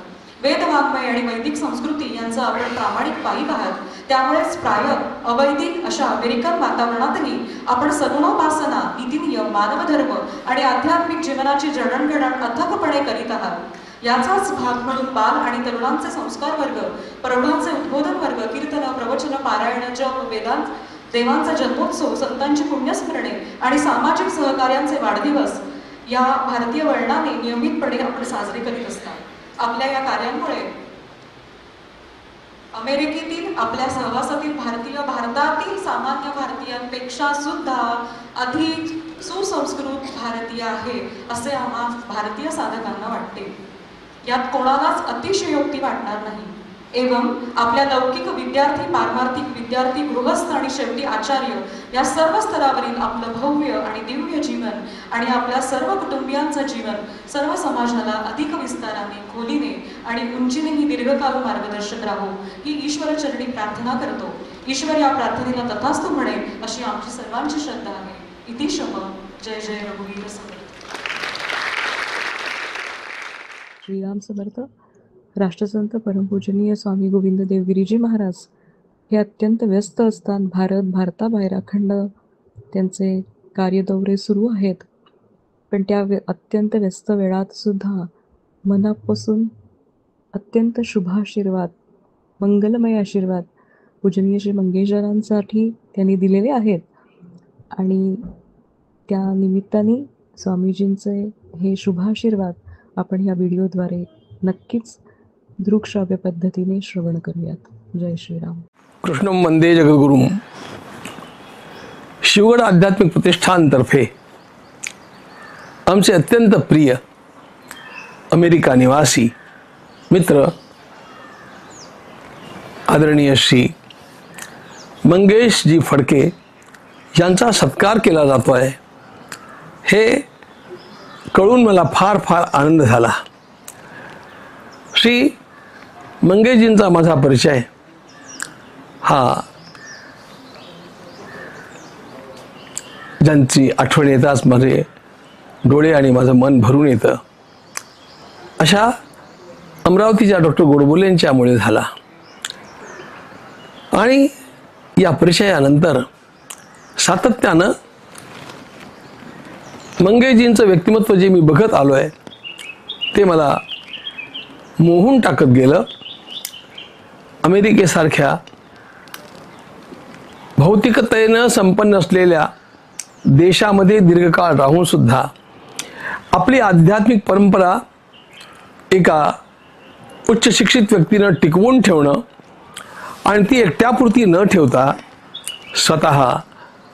वेद वाङ्मय आणि वैदिक संस्कृती यांचा आपण प्रामाणिक पाईक आहात. त्यामुळेच प्राय अवैदिक अशा अमेरिकन वातावरणातही आपण सगुणोपासना, नीतिनियम, मानवधर्म आणि आध्यात्मिक जीवनाची जडणघडण अथकपणे करीत आहात. याचाच भाग म्हणून बाल आणि तरुणांचे संस्कार वर्ग, प्रौढांचे उद्बोधन वर्ग, कीर्तन, प्रवचन, पारायण, जप, वेदांत, देवांचा जन्मोत्सव, संतांची पुण्यस्मरणे आणि सामाजिक सहकार्यांचे वाढदिवस या भारतीय वळणाने नियमितपणे आपण साजरे करीत असतात. आपल्या या कार्यांमुळे अमेरिकेतील आपल्या सहवासातील भारतीय भारतातील सामान्य भारतीयांपेक्षा सुद्धा अधिक सुसंस्कृत भारतीय आहे असे आम्हा भारतीय साधकांना वाटते. यात कोणालाच अतिशयोक्ती वाटणार नाही. एवं आपल्या लौकिक विद्यार्थी, पारमार्थिक विद्यार्थी, गृहस्थ आणि शेवटी आचार्य या सर्व स्तरावरील आपलं भव्य आणि दिव्य जीवन आणि आपल्या सर्व कुटुंबियांचं जीवन सर्व समाजाला अधिक विस्ताराने, खोलीने आणि उंचीनेही दीर्घकाळ मार्गदर्शक राहो ही ईश्वरचरणी प्रार्थना करतो. ईश्वर या प्रार्थनेला तथास्तु म्हणे अशी आमची सर्वांची श्रद्धा आहे. इति शम. जय जय रघुवीर समर्थ. श्रीराम समर्थ. राष्ट्रसंत परमपूजनीय स्वामी गोविंद देवगिरीजी महाराज हे अत्यंत व्यस्त असतात. भारताबाहेर अखंड त्यांचे कार्यदौरे सुरू आहेत. पण त्या अत्यंत व्यस्त वेळात सुद्धा मनापासून अत्यंत शुभाशीर्वाद, मंगलमय आशीर्वाद पूजनीय श्री मंगेशदादांसाठी त्यांनी दिलेले आहेत. आणि त्या निमित्ताने स्वामीजींचे हे शुभाशीर्वाद आपण या व्हिडिओद्वारे नक्कीच दृकश्राव्य पद्धतीने श्रवण करूयात. जय श्रीराम. कृष्णं वंदे जगद्गुरुं. शिवगड आध्यात्मिक प्रतिष्ठानतर्फे आमचे अत्यंत प्रिय अमेरिका निवासी मित्र आदरणीय श्री मंगेशजी फडके यांचा सत्कार केला जातो आहे, हे कळून मला फार फार आनंद झाला. श्री मंगेशजींचा माझा परिचय हा ज्यांची आठवण येताच माझे डोळे आणि माझं मन भरून येतं अशा अमरावतीच्या डॉक्टर गोडबोले यांच्यामुळे झाला. आणि या परिचयानंतर सातत्यानं मंगेशजींचं व्यक्तिमत्व जे मी बघत आलो आहे ते मला मोहून टाकत गेलं. अमेरिकेसारख्या भौतिकतेनं संपन्न असलेल्या देशामध्ये दीर्घकाळ राहून सुद्धा आपली आध्यात्मिक परंपरा एका उच्च शिक्षित व्यक्तीनं टिकवून ठेवणं आणि ती एकट्यापुरती न ठेवता स्वतः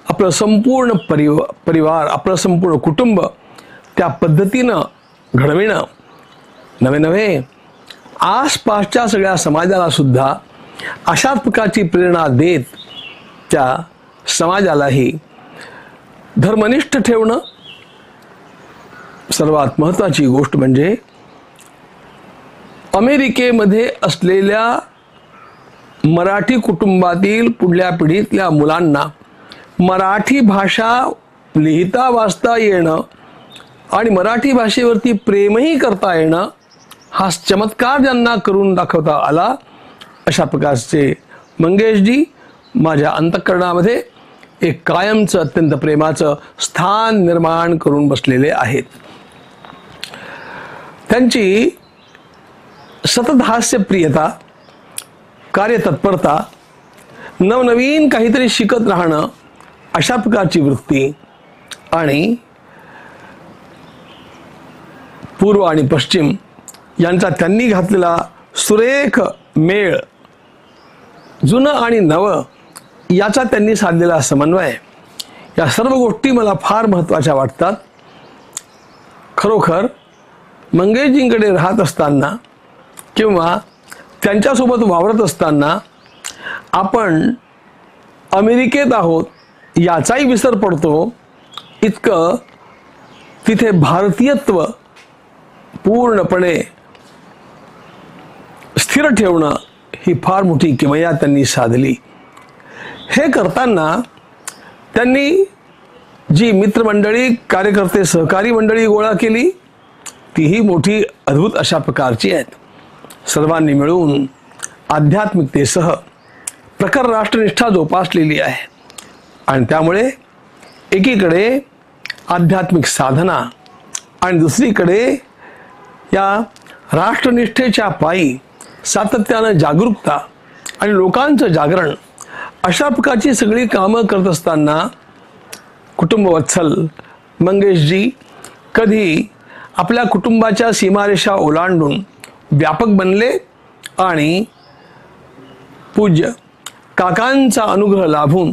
आपलं संपूर्ण परिवार आपलं संपूर्ण कुटुंब त्या पद्धतीनं घडविणं, नवे नवे आसपासच्या सगळ्या समाजाला सुद्धा अशाच प्रकारची प्रेरणा देत त्या समाजालाही धर्मनिष्ठ ठेवणं. सर्वात महत्त्वाची गोष्ट म्हणजे अमेरिकेमध्ये असलेल्या मराठी कुटुंबातील पुढल्या पिढीतल्या मुलांना मराठी भाषा लिहिता वाचता येणं आणि मराठी भाषेवरती प्रेमही करता येणं हा चमत्कार ज्यांना करून दाखवता आला अशा प्रकारचे मंगेशजी माझ्या अंतःकरणामध्ये एक कायमचं अत्यंत प्रेमाचं स्थान निर्माण करून बसलेले आहेत. त्यांची सतत हास्यप्रियता, कार्यतत्परता, नवनवीन काहीतरी शिकत राहणं अशा प्रकारची वृत्ती आणि पूर्व आणि पश्चिम यांचा त्यांनी घातलेला सुरेख मेळ, जुनं आणि नवं याचा त्यांनी साधलेला समन्वय, या सर्व गोष्टी मला फार महत्त्वाच्या वाटतात. खरोखर मंगेशजींकडे राहत असताना किंवा त्यांच्यासोबत वावरत असताना आपण अमेरिकेत आहोत याचाही विसर पडतो, इतकं तिथे भारतीयत्व पूर्णपणे स्थिर ठेवणं ही फार मोठी किमया त्यांनी साधली. हे करताना त्यांनी जी मित्रमंडळी, कार्यकर्ते, सहकारी मंडळी गोळा केली तीही मोठी अद्भुत अशा प्रकारची आहेत. सर्वांनी मिळून आध्यात्मिकतेसह प्रखर राष्ट्रनिष्ठा जोपासलेली आहे आणि त्यामुळे एकीकडे आध्यात्मिक साधना आणि दुसरीकडे या राष्ट्रनिष्ठेच्या पायी सातत्यानं जागरूकता आणि लोकांचं जागरण अशा प्रकारची सगळी कामं करत असताना कुटुंबवत्सल मंगेशजी कधी आपल्या कुटुंबाच्या सीमारेषा ओलांडून व्यापक बनले आणि पूज्य काकांचा अनुग्रह लाभून,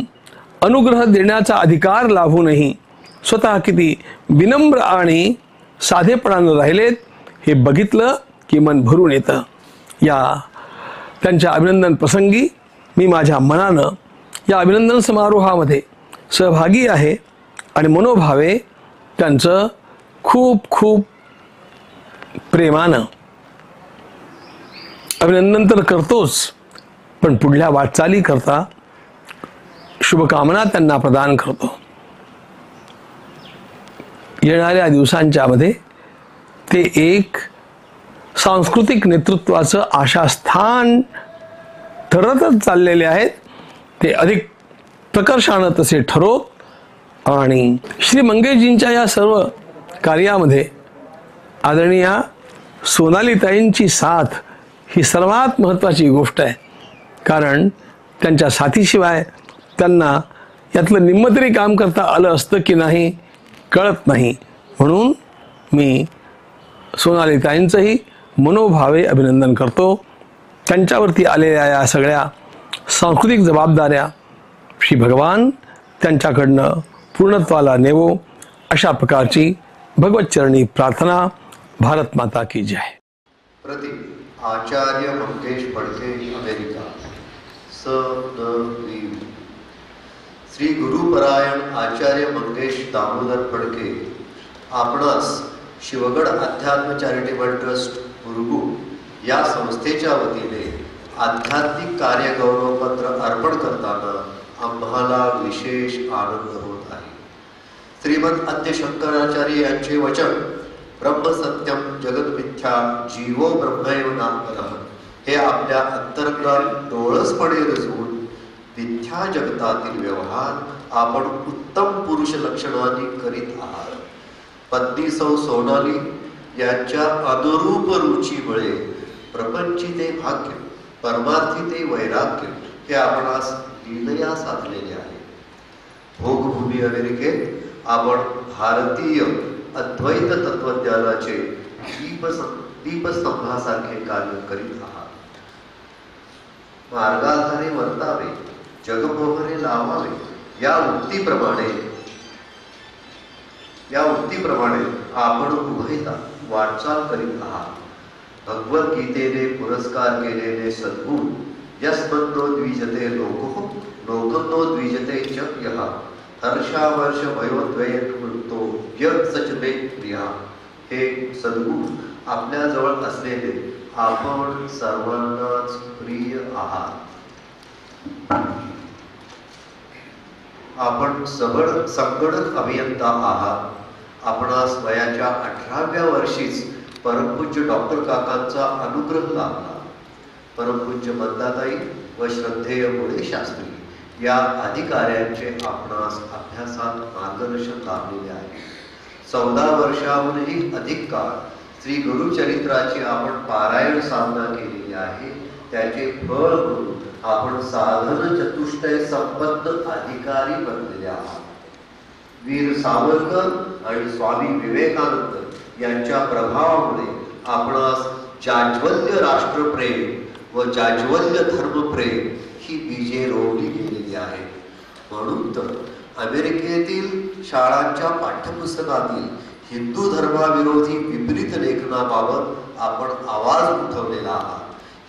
अनुग्रह देण्याचा अधिकार लाभूनही स्वतः किती विनम्र आणि साधेपणानं राहिलेत हे बघितलं की मन भरून येतं. या त्यांच्या अभिनंदन प्रसंगी मी माझ्या मनानं या अभिनंदन समारोहामध्ये सहभागी आहे आणि मनोभावे त्यांचं खूप खूप प्रेमानं अभिनंदन तर करतोच, पण पुढल्या वाटचाली करता शुभकामना त्यांना प्रदान करतो. येणाऱ्या दिवसांच्या मध्ये ते एक सांस्कृतिक नेतृत्वाचं आशास्थान ठरतच चाललेले आहेत. ते अधिक प्रकर्षानं तसे ठरोत आणि श्री मंगेशजींच्या या सर्व कार्यामध्ये आदरणीय सोनालीताईंची साथ ही सर्वात महत्त्वाची गोष्ट आहे. कारण त्यांच्या साथीशिवाय त्यांना यातलं निम्म तरी काम करता आलं असतं की नाही कळत नाही. म्हणून मी सोनालीताईंचंही मनोभावे अभिनंदन करतो. त्यांच्यावरती आलेल्या या सगळ्या सांस्कृतिक जबाबदाऱ्या श्री भगवान त्यांच्याकडनं पूर्णत्वाला नेवो, अशा प्रकारची भगवतचरणी प्रार्थना. भारत माता की जय. प्रतीक आचार्य मंगेश फडके, अमेरिका. श्री गुरुपरायण आचार्य मंगेश दामोदर फडके आपणास शिवगड अध्यात्म चॅरिटेबल ट्रस्ट मुरगूड या संस्थेच्या वतीने आध्यात्मिक कार्य गौरवपत्र अर्पण करताना आम्हाला विशेष आनंद होत आहे. श्रीमद आद्य शंकराचार्य यांचे वचन ब्रह्मसत्यम जगन्मिथ्या जीवो ब्रह्मैव नापरः हे आपल्या अंतर्गत डोळसपणे रुजवून मिथ्या जगतातील व्यवहार आपण उत्तम पुरुष लक्षणाने करीत आहात. पत्नी सौ सोनाली यांच्या अनुरूप रुचीमुळे प्रपंचिते भाग्य, परमार्थी ते वैराग्य हे आपणास लीलया साधलेले आहे. भोगभूमी अमेरिकेत आपण भारतीय अद्वैत तत्वज्ञानाचे दीपस्तंभासारखे कार्य करीत आहात. मार्गाधारे वर्तावे, जगमोहरे लावावे या उक्तीप्रमाणे आपण उभयता वाटचाल करीत आहात. भगवद्गीतेने पुरस्कार केलेले सद्गुण यस्मन्नो द्विजते लोको लोकन्नो द्विजते च यः हर्षावर्ष भयोद्वयतो य सचते प्रिया हे सद्गुण आपल्याजवळ असलेले आपण सर्वांनाच प्रिय आहात. आपण संगणक अभियंता आहात. आपणास वयाच्या 18व्या वर्षीच परमपूज्य डॉक्टर काकांचा अनुग्रह लाभला. परमपूज्य मंदाताई व श्रद्धेय मुळे शास्त्री या अधिकाऱ्यांचे आपणास अभ्यासात मार्गदर्शन लाभलेले आहे. 14 वर्षाहूनही अधिक काळ श्री गुरुचरित्राची आपण पारायण साधना केलेली आहे. त्याचे फळ म्हणून आपण साधन चतुष्टय संपन्न अधिकारी बनलेले आहात. वीर सावरकर आणि स्वामी विवेकानंद यांच्या प्रभावामुळे आपणास जाज्वल्य राष्ट्रप्रेम व जाज्वल्य धर्मप्रेम ही बीजे रोवली गेलेली आहे. म्हणून तर अमेरिकेतील शाळांच्या पाठ्यपुस्तकातील हिंदू धर्माविरोधी विपरीत लेखनाबाबत आपण आवाज उठवलेला आहात.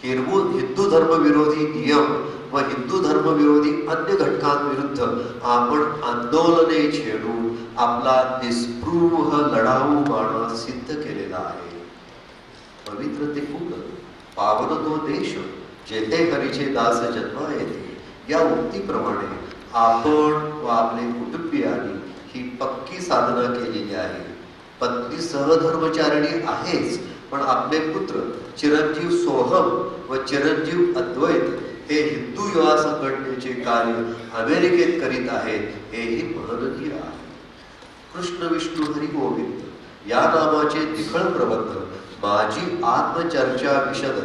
हिंदू धर्मविरोधी नियम व हिंदू धर्मविरोधी अन्य घटकांविरुद्ध आपण आंदोलने छेडून आपला निस्पृह लढाऊ बाणा सिद्ध केलेला आहे. पवित्र ते कुल, पावन तो देश, जेथे हरीचे दास जन्मा येते या उक्तीप्रमाणे आपण व आपले कुटुंबियांनी ही पक्की साधना केलेली आहे. पत्नी सहधर्मचारिणी आहेच, पण आपले पुत्र चिरंजीव सोहम व चिरंजीव अद्वैत हे हिंदू युवा संघटनेचे कार्य अमेरिकेत करीत आहेत, हेही महनीय आहे. कृष्ण विष्णू हरी गोविंद या नामाचे तिखळ प्रबंध माझी आत्मचर्चा विशद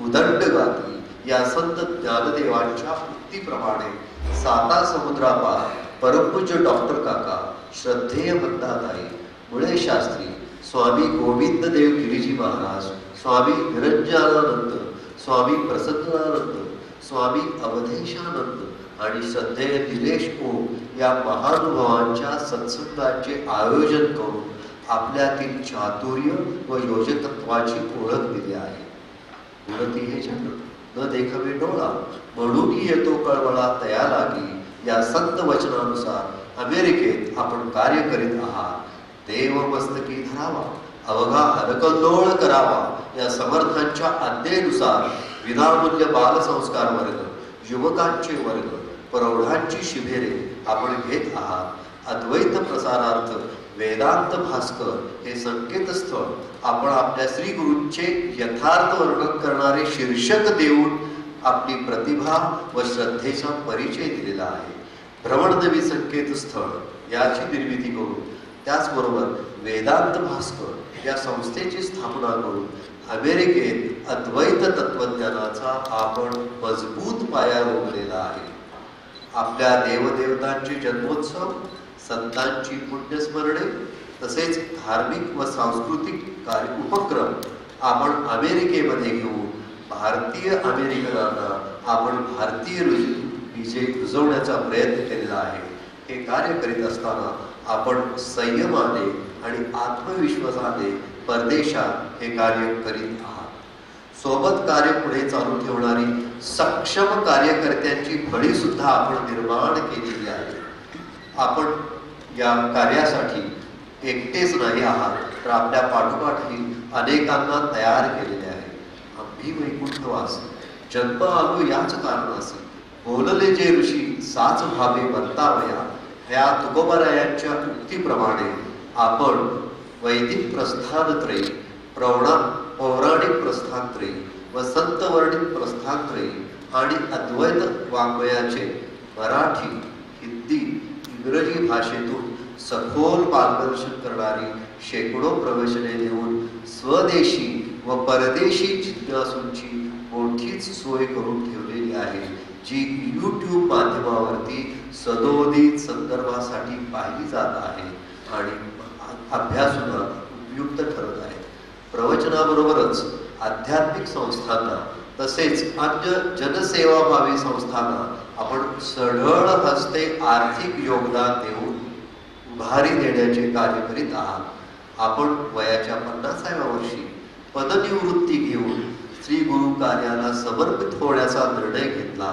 उदंड गाती या संत ज्ञानदेवांच्या उक्तीप्रमाणे साता समुद्रापार परमपूज्य डॉक्टर काका, श्रद्धेय मंदाताई, मुळे शास्त्री, स्वामी गोविंद देव गिरीजी महाराज, स्वामी निरंजनानंद, स्वामी प्रसन्नानंद, स्वामी अवधेशानंद आणि श्रद्धेय निलेश ओम या महानुभावांच्या सत्संगाचे आयोजन करून आपल्यातील चातुर्य व योजकत्वाची ओळख दिली आहे. गुणती हे जग न देखवे डोळा, म्हणून येतो कळवळा तया लागी या संत वचनानुसार अमेरिकेत आपण कार्य करीत आहात. देव मस्तकी धरावा, अवघा हरकल्लोळ करावा या समर्थांच्या आज्ञेनुसार विनामूल्य बालसंस्कार वर्ग, युवकांचे वर्ग, प्रौढांची शिबिरे आपण घेत आहात. अद्वैत प्रसारार्थ वेदांत भास्कर हे संकेतस्थळ आपण आपल्या श्री गुरूंचे यथार्थ वर्णन करणारे शीर्षक देऊन आपली प्रतिभा व श्रद्धेचा परिचय दिलेला आहे. भ्रमणदेवी संकेतस्थळ याची निर्मिती करून त्याचबरोबर वेदांत भास्कर या संस्थेची स्थापना करून अमेरिकेत अद्वैत तत्वज्ञानाचा आपण मजबूत पाया रोवलेला आहे. आपल्या देवदेवतांचे जन्मोत्सव, संतांची पुण्यस्मरणे, तसेच धार्मिक व सांस्कृतिक उपक्रम आपण अमेरिकेमध्ये घेऊन भारतीय अमेरिकनांना आपण भारतीय विजय रुजवण्याचा प्रयत्न केलेला आहे. हे कार्य करीत असताना आपण संयमाने आणि आत्मविश्वासाने परदेशात हे कार्य करीत आहात. सोबत कार्य पुढे चालू ठेवणारी सक्षम कार्यकर्त्यांची फळी सुद्धा आपण निर्माण केलेली आहे. आपण या कार्यासाठी एकटेच नाही आहात, तर आपल्या पाठोपाठी अनेकांना तयार केलेले आहे. आम्ही वैकुंठवास जन्म आलो याच कारणास बोलले जे ऋषी साच भावे वर्तावया, ह्या तुकोबरायांच्या उक्तीप्रमाणे आपण वैदिक प्रस्थानत्रयी, पौराणिक प्रस्थानत्रयी व संतवर्णित प्रस्थानत्रयी आणि अद्वैत वाङ्मयाचे मराठी, हिंदी, इंग्रजी भाषेतून सखोल मार्गदर्शन करणारी शेकडो प्रवचने देऊन स्वदेशी व परदेशी जिज्ञासूंची मोठीच सोय करून ठेवलेली आहे, जी YouTube माध्यमावरती सदोदित संदर्भासाठी पाहिली जात आहे आणि अभ्यासूला उपयुक्त ठरत आहे. प्रवचनाबरोबरच आध्यात्मिक संस्थांना तसेच अन्य जनसेवाभावी संस्थांना आपण सढळ हस्ते आर्थिक योगदान देऊन उभारी देण्याचे कार्य करीत आहात. आपण वयाच्या 50व्या वर्षी पदनिवृत्ती घेऊन श्री गुरु कार्याला समर्पित होण्याचा निर्णय घेतला.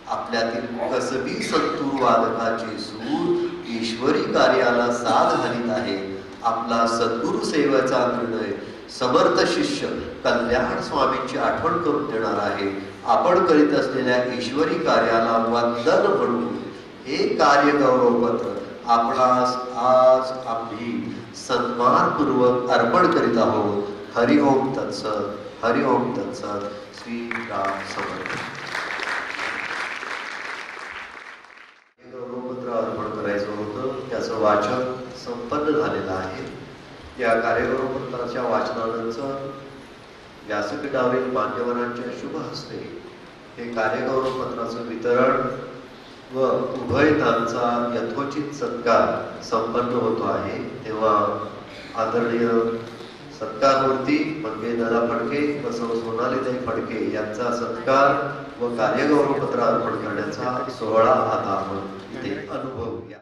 आपल्यातील कसबी संतूर वादकाचे सूर ईश्वरी कार्याला साथ घालीत आहे. आपला सद्गुरु सेवेचा निर्णय समर्थ शिष्य कल्याण स्वामींची आठवण करून देणार आहे. आपण करीत असलेल्या ईश्वरी कार्याला वंदन म्हणून हे कार्य गौरवपत्र आपणास आज आम्ही सन्मानपूर्वक अर्पण करीत आहोत. हरि ओम तत्सत, हरि ओम तत्सत. श्री राम समर्थ. गौरवपत्र अर्पण करायचं होतं, त्याचं वाचन संपन्न झालेलं आहे. या कार्यगौरवपत्राच्या वाचनानंतर व्यासपीठावरील मान्यवरांच्या शुभ हस्ते हे कार्यगौरवपत्राचं वितरण व उभयतांचा यथोचित सत्कार संपन्न होतो आहे. तेव्हा आदरणीय सत्कारमूर्ती मंगेदादा फडके व सौ सोनालीताई फडके यांचा सत्कार व कार्यगौरवपत्र अर्पण करण्याचा सोहळा आता आपण इथे अनुभवूया.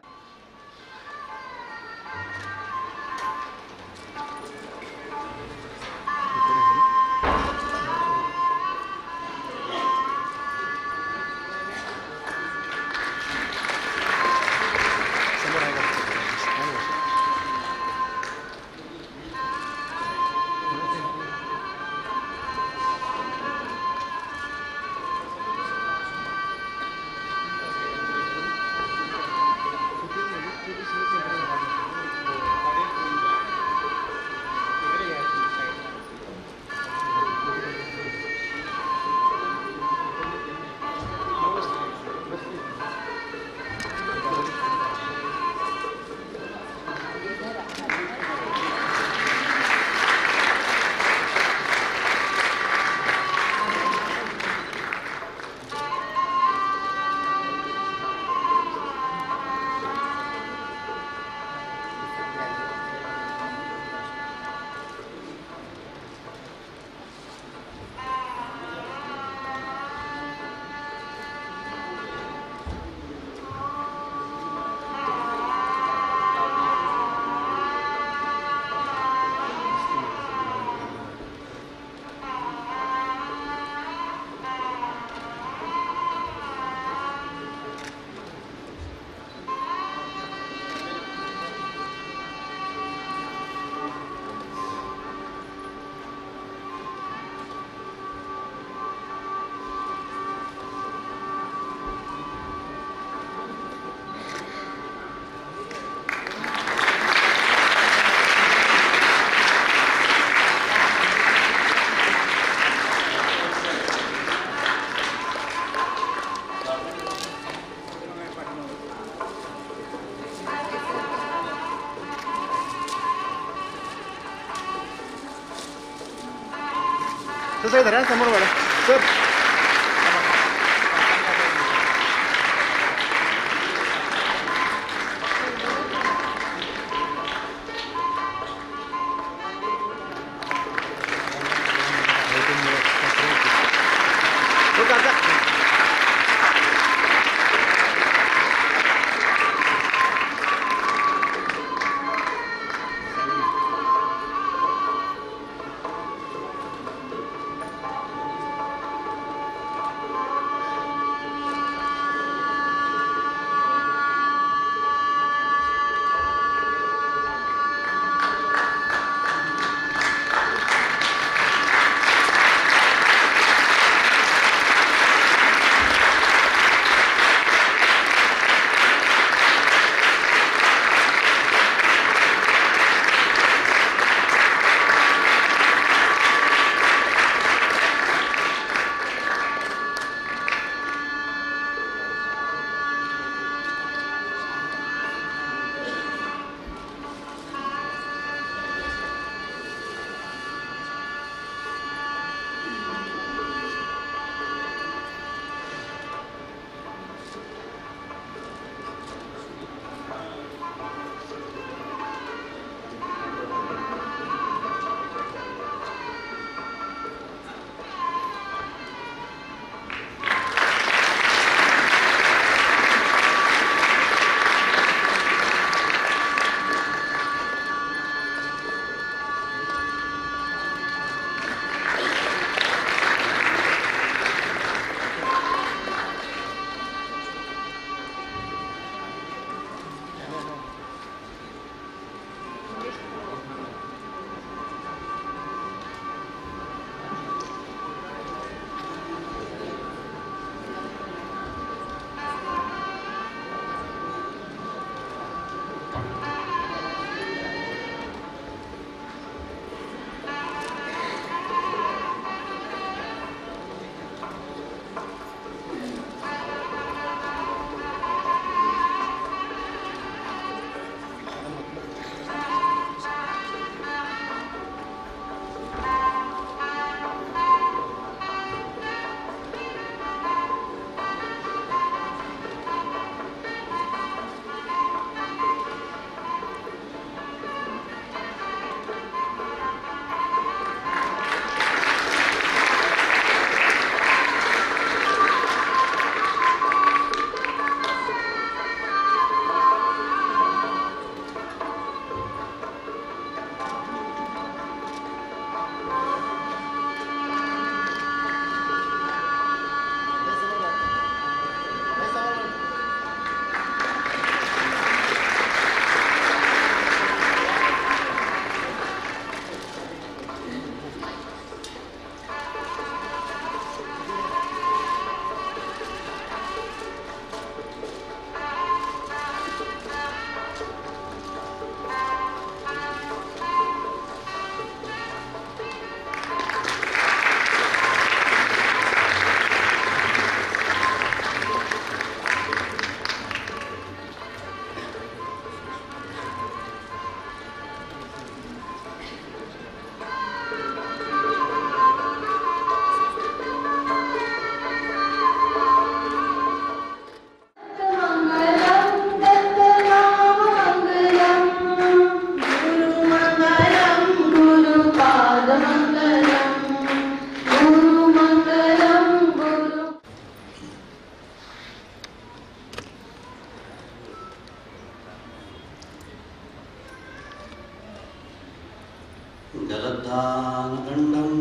तसं धरा समोर वाढा सर. जलद्दानगण्डं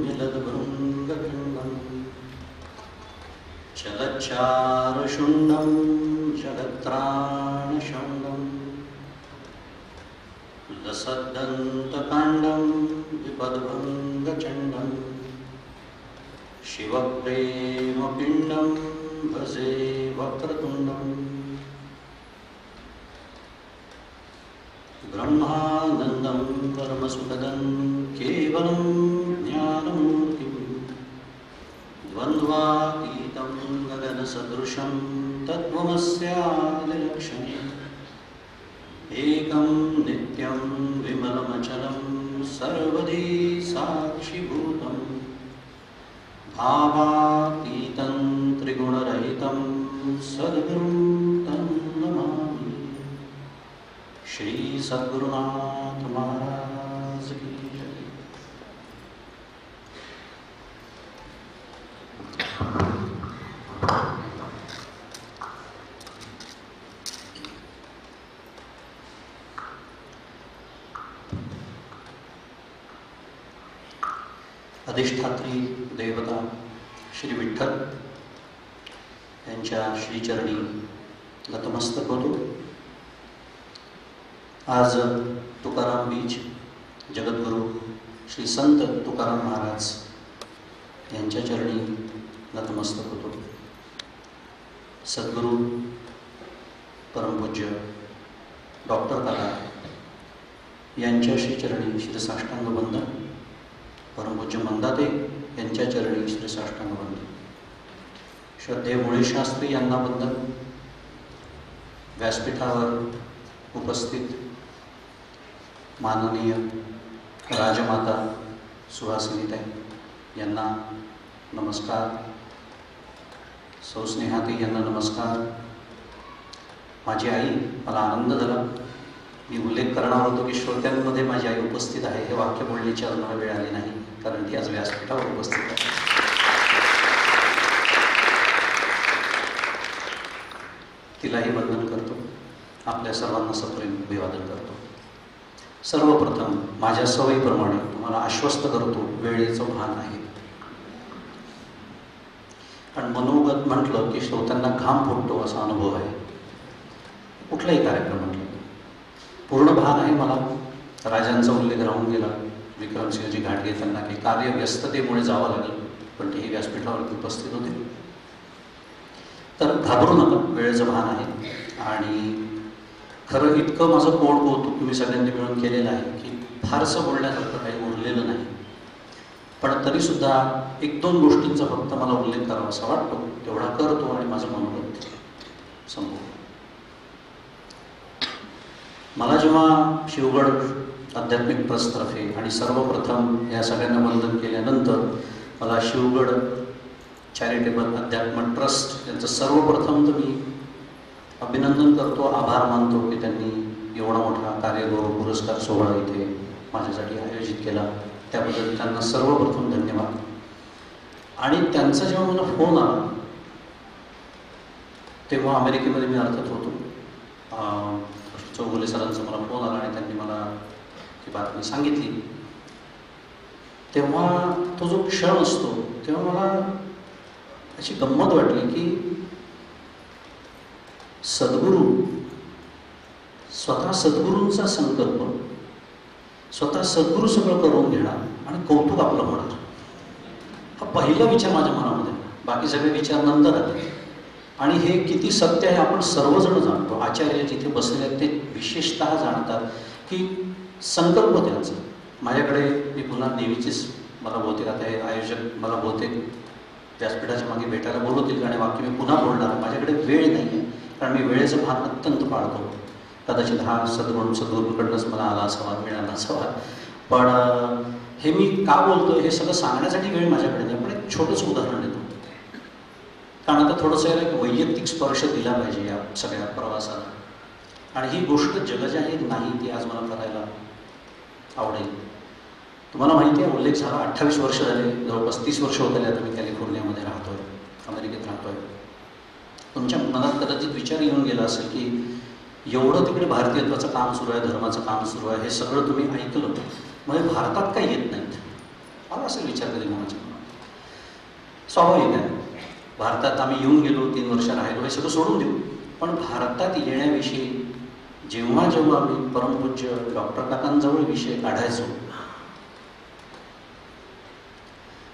विलद्भृङ्गखण्डं चलच्चारुशुण्डं जगत्राणशण्डं लसद्दन्तकाण्डं विपद्भङ्गचण्डं शिवप्रेमपिण्डं भजे वक्रतुण्डम् ब्रह्मानन्दं परमसुखदं केवलं ज्ञानमूर्तिं द्वन्द्वातीतं गगनसदृशं तत्त्वमस्यादिलक्षणे एकं नित्यं विमलमचलं सर्वधी साक्षिभूतं भावातीतं त्रिगुणरहितं सद्गुरुं तं नमामि। श्री सद्गुरुनाथ महाराज की जय। अधिष्ठात्री देवता श्री विठ्ठल यांच्या श्रीचरणी नतमस्तक होतो। आज तुकाराम बीज जगद्गुरु श्री संत तुकाराम महाराज यांच्या चरणी नतमस्तक होतो। सद्गुरु परमपूज्य डॉक्टर काका यांच्या श्रीचरणी श्रीसाष्टांग वंदन, परमपूज्य मंदाते यांच्या चरणी श्रीसाष्टांग वंदन, श्रद्धेय मुळे शास्त्री यांना वंदन, व्यासपीठावर उपस्थित माननीय राजमाता सुहासिनीताई यांना नमस्कार, सौ स्नेहाताई यांना नमस्कार। माझी आई, मला आनंद झाला, मी उल्लेख करणार होतो की श्रोत्यांमध्ये माझी आई उपस्थित आहे, हे वाक्य बोलण्याची आज मला वेळ आली नाही, कारण ती आज व्यासपीठावर उपस्थित आहे। तिलाही वंदन करतो, आपल्या सर्वांना सप्रेम अभिवादन करतो। सर्वप्रथम माझ्या सवयीप्रमाणे तुम्हाला आश्वस्त करतो, वेळेचं भान आहे। आणि मनोगत म्हटलं की श्रोत्यांना घाम फुटतो असा अनुभव आहे, कुठलाही कार्यक्रम म्हटलं पूर्ण भान आहे मला। राजांचा उल्लेख राहून गेला, विक्रमसिंहजी घाटगे त्यांना काही कार्यव्यस्ततेमुळे जावं लागलं, पण तेही व्यासपीठावरती उपस्थित होते। तर घाबरू नका, वेळेचं भान आहे। आणि खरं इतकं माझं पोट कौतुक तुम्ही सगळ्यांनी मिळून केलेलं आहे की फारसं बोलण्यासारखं काही उरलेलं नाही, पण तरीसुद्धा एक दोन गोष्टींचा फक्त मला उल्लेख करावा असा वाटतो, तेवढा करतो आणि माझं मनोगत संपवतो। मला जेव्हा शिवगड आध्यात्मिक ट्रस्टतर्फे आणि सर्वप्रथम या सगळ्यांना वंदन केल्यानंतर मला शिवगड चॅरिटेबल अध्यात्म ट्रस्ट यांचं सर्वप्रथम तर मी अभिनंदन करतो, आभार मानतो की त्यांनी एवढा मोठा कार्यगौरव पुरस्कार सोहळा इथे माझ्यासाठी आयोजित केला, त्याबद्दल त्यांना सर्वप्रथम धन्यवाद। आणि त्यांचा जेव्हा मला फोन आला तेव्हा अमेरिकेमध्ये मी अर्थात होतो, चौगुले सरांचा मला फोन आला आणि त्यांनी मला ती बातमी सांगितली, तेव्हा तो जो क्षण असतो तेव्हा मला अशी गंमत वाटली की सद्गुरू स्वतः सद्गुरूंचा संकल्प, स्वतः सद्गुरू सगळं करून घेणार आणि कौतुक आपलं होणार, हा पहिला विचार माझ्या मनामध्ये, बाकी सगळे विचार नंतर आले। आणि हे किती सत्य आहे आपण सर्वजण जाणतो, आचार्य जिथे बसले आहेत ते विशेषतः जाणतात की संकल्प त्यांचा। माझ्याकडे मी पुन्हा नेहमीचीच, मला बहुतेक आता हे आयोजक मला बहुतेक व्यासपीठाच्या मागे भेटायला बोलवतील आणि वाक्य मी पुन्हा बोलणार, माझ्याकडे वेळ नाही आहे, कारण मी वेळेचं भान अत्यंत पाळतो। कदाचित हा सद्गुरूकडनंच मला आला असावा, मिळाला असावा, पण हे मी का बोलतो हे सगळं सांगण्यासाठी वेळ माझ्याकडे नाही। पण एक छोटंसं उदाहरण देतो, कारण आता थोडंसं याला एक वैयक्तिक स्पर्श दिला पाहिजे या सगळ्या प्रवासाला, आणि ही गोष्ट जगजाहीर नाही ती आज मला करायला आवडेल। तुम्हाला माहिती आहे, उल्लेख झाला 28 वर्ष झाले, जवळपास 30 वर्ष होत आले आता मी कॅलिफोर्नियामध्ये राहतोय, अमेरिकेत राहतोय। तुमच्या मनात कदाचित विचार येऊन गेला असेल की एवढं तिकडे भारतीयत्वाचं काम सुरू आहे, धर्माचं काम सुरू आहे, हे सगळं तुम्ही ऐकलं, म्हणजे भारतात काही येत नाहीत. मला असेल विचार कधी मनाच्या मनात. स्वाभाविक आहे, भारतात आम्ही येऊन गेलो, 3 वर्ष राहिलो, हे सगळं सोडून देऊ. पण भारतात येण्याविषयी जेव्हा जेव्हा आम्ही परमपूज्य डॉक्टर काकांजवळ विषय काढायचो,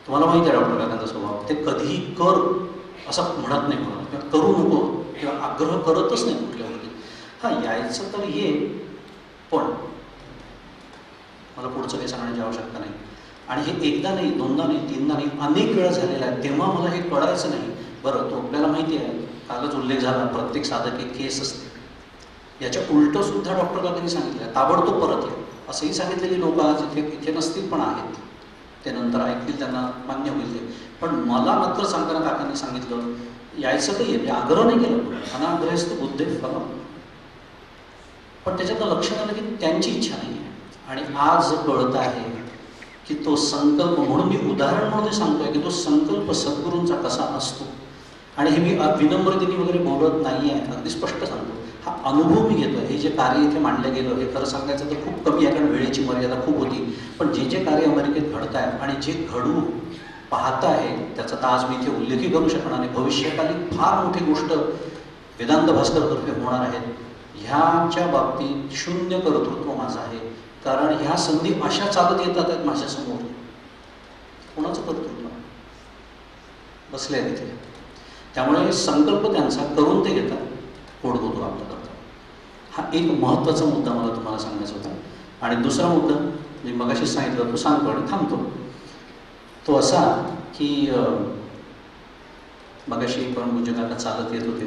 तुम्हाला माहिती आहे डॉक्टर काकांचा स्वभाव, ते कधीही कर असं म्हणत नाही म्हणत, किंवा करू नको किंवा आग्रह करतच नाही कुठल्या गोष्टी. हां, यायचं तर ये, पण मला पुढचं काही सांगण्याची आवश्यकता नाही. आणि हे एकदा नाही, दोनदा नाही, तीनदा नाही, अनेक वेळा झालेला आहे. तेव्हा मला हे कळायचं नाही. बरं, तो आपल्याला माहिती आहे, कालच उल्लेख झाला, प्रत्येक साधक एक केस असते. याच्या उलटं सुद्धा डॉक्टर काकांनी सांगितलं, ताबडतोब परत ये. असंही सांगितलेली लोक आज इथे नसतील पण आहेत, ते नंतर ऐकतील, त्यांना मान्य होईल ते. पण मला मात्र सांगताना काकांनी सांगितलं, यायचं तर ये, आग्रह नाही केलं, अनाग्रहस्त बुद्धे फलम. पण त्याच्यातलं लक्षण आलं की त्यांची इच्छा नाही आहे. आणि आज कळत आहे की तो संकल्प, म्हणून मी उदाहरण म्हणून सांगतोय की तो संकल्प सद्गुरूंचा कसा असतो. आणि हे मी विनम्रतेने वगैरे बोलत नाही आहे, अगदी स्पष्ट सांगतो. हा अनुभव मी घेतोय. हे जे कार्य इथे मांडलं गेलं हे खरं सांगायचं तर खूप कमी आहे, कारण वेळेची मर्यादा खूप होती. पण जे जे कार्य अमेरिकेत घडत आहे आणि जे घडू पाहत आहे त्याचा तर आज मी इथे उल्लेखही करू शकणार नाही. भविष्यकाली फार मोठी गोष्ट वेदांत भास्करतर्फे होणार आहेत. ह्याच्या बाबतीत शून्य कर्तृत्व माझं आहे, कारण ह्या संधी अशा चालत येतात आहेत माझ्यासमोर. कोणाचं कर्तृत्व बसले आहे तिथे. त्यामुळे संकल्प त्यांचा करून ते घेतात, पोटगोतो आपलं करतात. हा एक महत्त्वाचा मुद्दा मला तुम्हाला सांगायचा होता. आणि दुसरा मुद्दा मी मगाशीच सांगितलं, तो सांगतो आणि थांबतो. तो असा की मगाशी परमपूज्य काका चालत येत होते,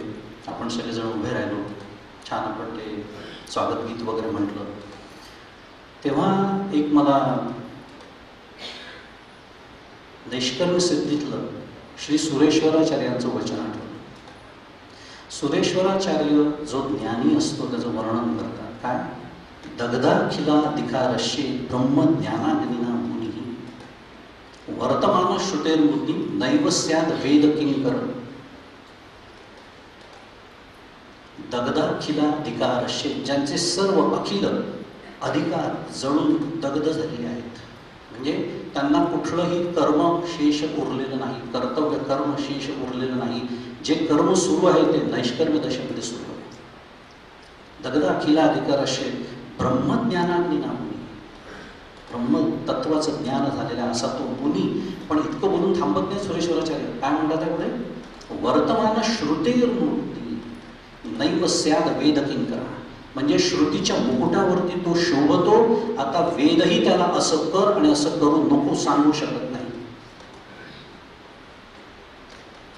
आपण सगळेजण उभे राहिलो, छान आपण ते स्वागत गीत वगैरे म्हटलं. तेव्हा एक मला नैष्कर्म्य सिद्धीतलं श्री सुरेश्वराचार्यांचं वचन आठवलं. सुरेश्वराचार्य जो ज्ञानी असतो त्याचं वर्णन करतात. काय? दगदाखिलाधिकारश्ये ब्रह्मज्ञानाग्निना मुनिः वर्तमान श्रुतेर्मुनी नैव स्याद वेद किंकर. दगदाखिलाधिकारश्ये, ज्यांचे सर्व अखिल अधिकार जळून दग्ध झालेले आहेत. म्हणजे त्यांना कुठलंही कर्म शेष उरलेलं नाही, कर्तव्य कर्म शेष उरलेलं नाही. जे कर्म सुरू आहे ते नैष्कर्म्य दशेमध्ये सुरू आहे. दगदाखिलाधिकारश्ये ब्रह्मज्ञानाग्निना मुनी, ब्रह्मतत्वाचं ज्ञान झालेला असा तो मुनी. पण इतकं बोलून थांबत नाही सुरेश्वराचार्य. काय म्हणतात आहे पुढे? वर्तमान श्रुतेर्मूर्ती नैव स्याद वेद किंकरा. म्हणजे श्रुतीच्या मुकुटावरती तो शोभतो. आता वेदही त्याला असं कर आणि असं करू नको सांगू शकत नाही.